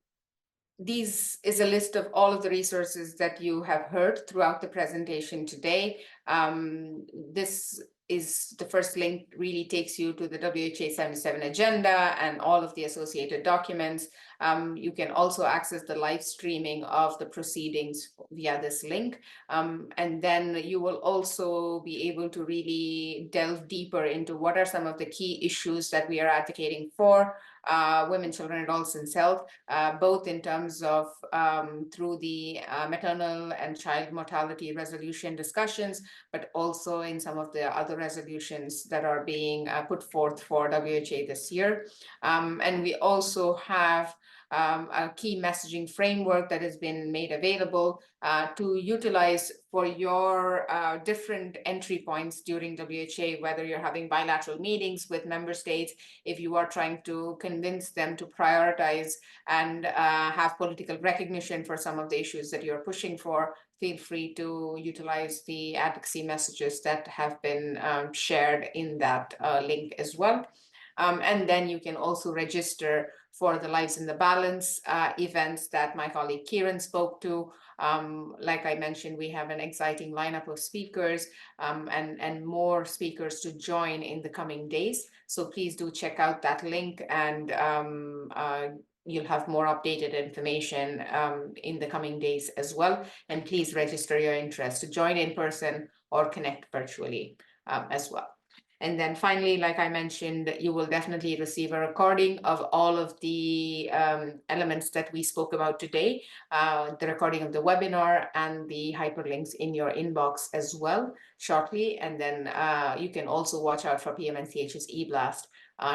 this is a list of all of the resources that you have heard throughout the presentation today. This is the first link really takes you to the WHA77 agenda and all of the associated documents. You can also access the live streaming of the proceedings via this link. And then you will also be able to really delve deeper into what are some of the key issues that we are advocating for women, children, and adolescents health, both in terms of through the maternal and child mortality resolution discussions, but also in some of the other resolutions that are being put forth for WHA this year. And we also have a key messaging framework that has been made available to utilize for your different entry points during WHA, whether you're having bilateral meetings with member states, if you are trying to convince them to prioritize and have political recognition for some of the issues that you're pushing for, feel free to utilize the advocacy messages that have been shared in that link as well. And then you can also register for the Lives in the Balance events that my colleague Kieran spoke to. Like I mentioned, we have an exciting lineup of speakers and more speakers to join in the coming days. So please do check out that link, and you'll have more updated information in the coming days as well. And please register your interest to join in person or connect virtually as well. And then finally, like I mentioned, you will definitely receive a recording of all of the elements that we spoke about today, the recording of the webinar and the hyperlinks in your inbox as well shortly. And then you can also watch out for PMNCH's eBlast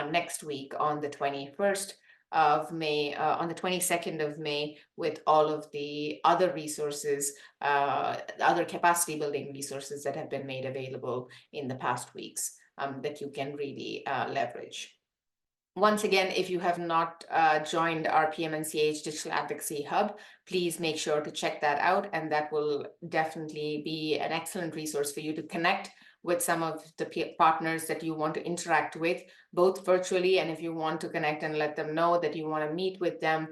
next week on the 21st of May, on the 22nd of May, with all of the other resources, other capacity building resources that have been made available in the past weeks. That you can really leverage. Once again, if you have not joined our PMNCH Digital Advocacy Hub, please make sure to check that out, and that will definitely be an excellent resource for you to connect with some of the partners that you want to interact with, both virtually, and if you want to connect and let them know that you want to meet with them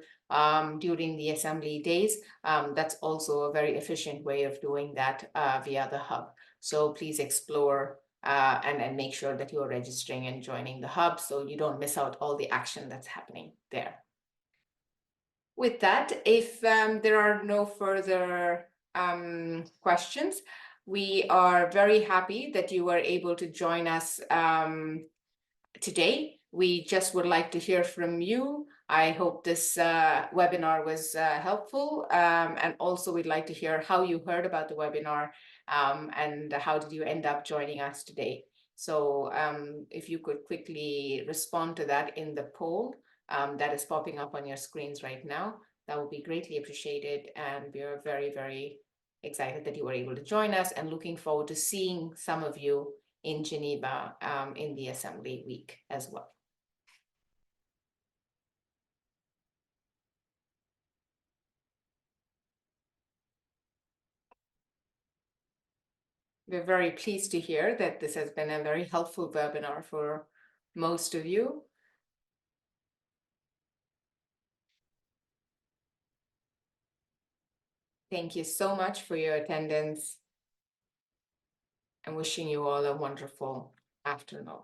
during the assembly days, that's also a very efficient way of doing that via the hub. So please explore and make sure that you're registering and joining the hub so you don't miss out all the action that's happening there. With that, if there are no further questions, we are very happy that you were able to join us today. We just would like to hear from you. I hope this webinar was helpful, and also we'd like to hear how you heard about the webinar and how did you end up joining us today. So if you could quickly respond to that in the poll that is popping up on your screens right now, that would be greatly appreciated. And we are very, very excited that you were able to join us and looking forward to seeing some of you in Geneva in the assembly week as well. We're very pleased to hear that this has been a very helpful webinar for most of you. Thank you so much for your attendance and wishing you all a wonderful afternoon.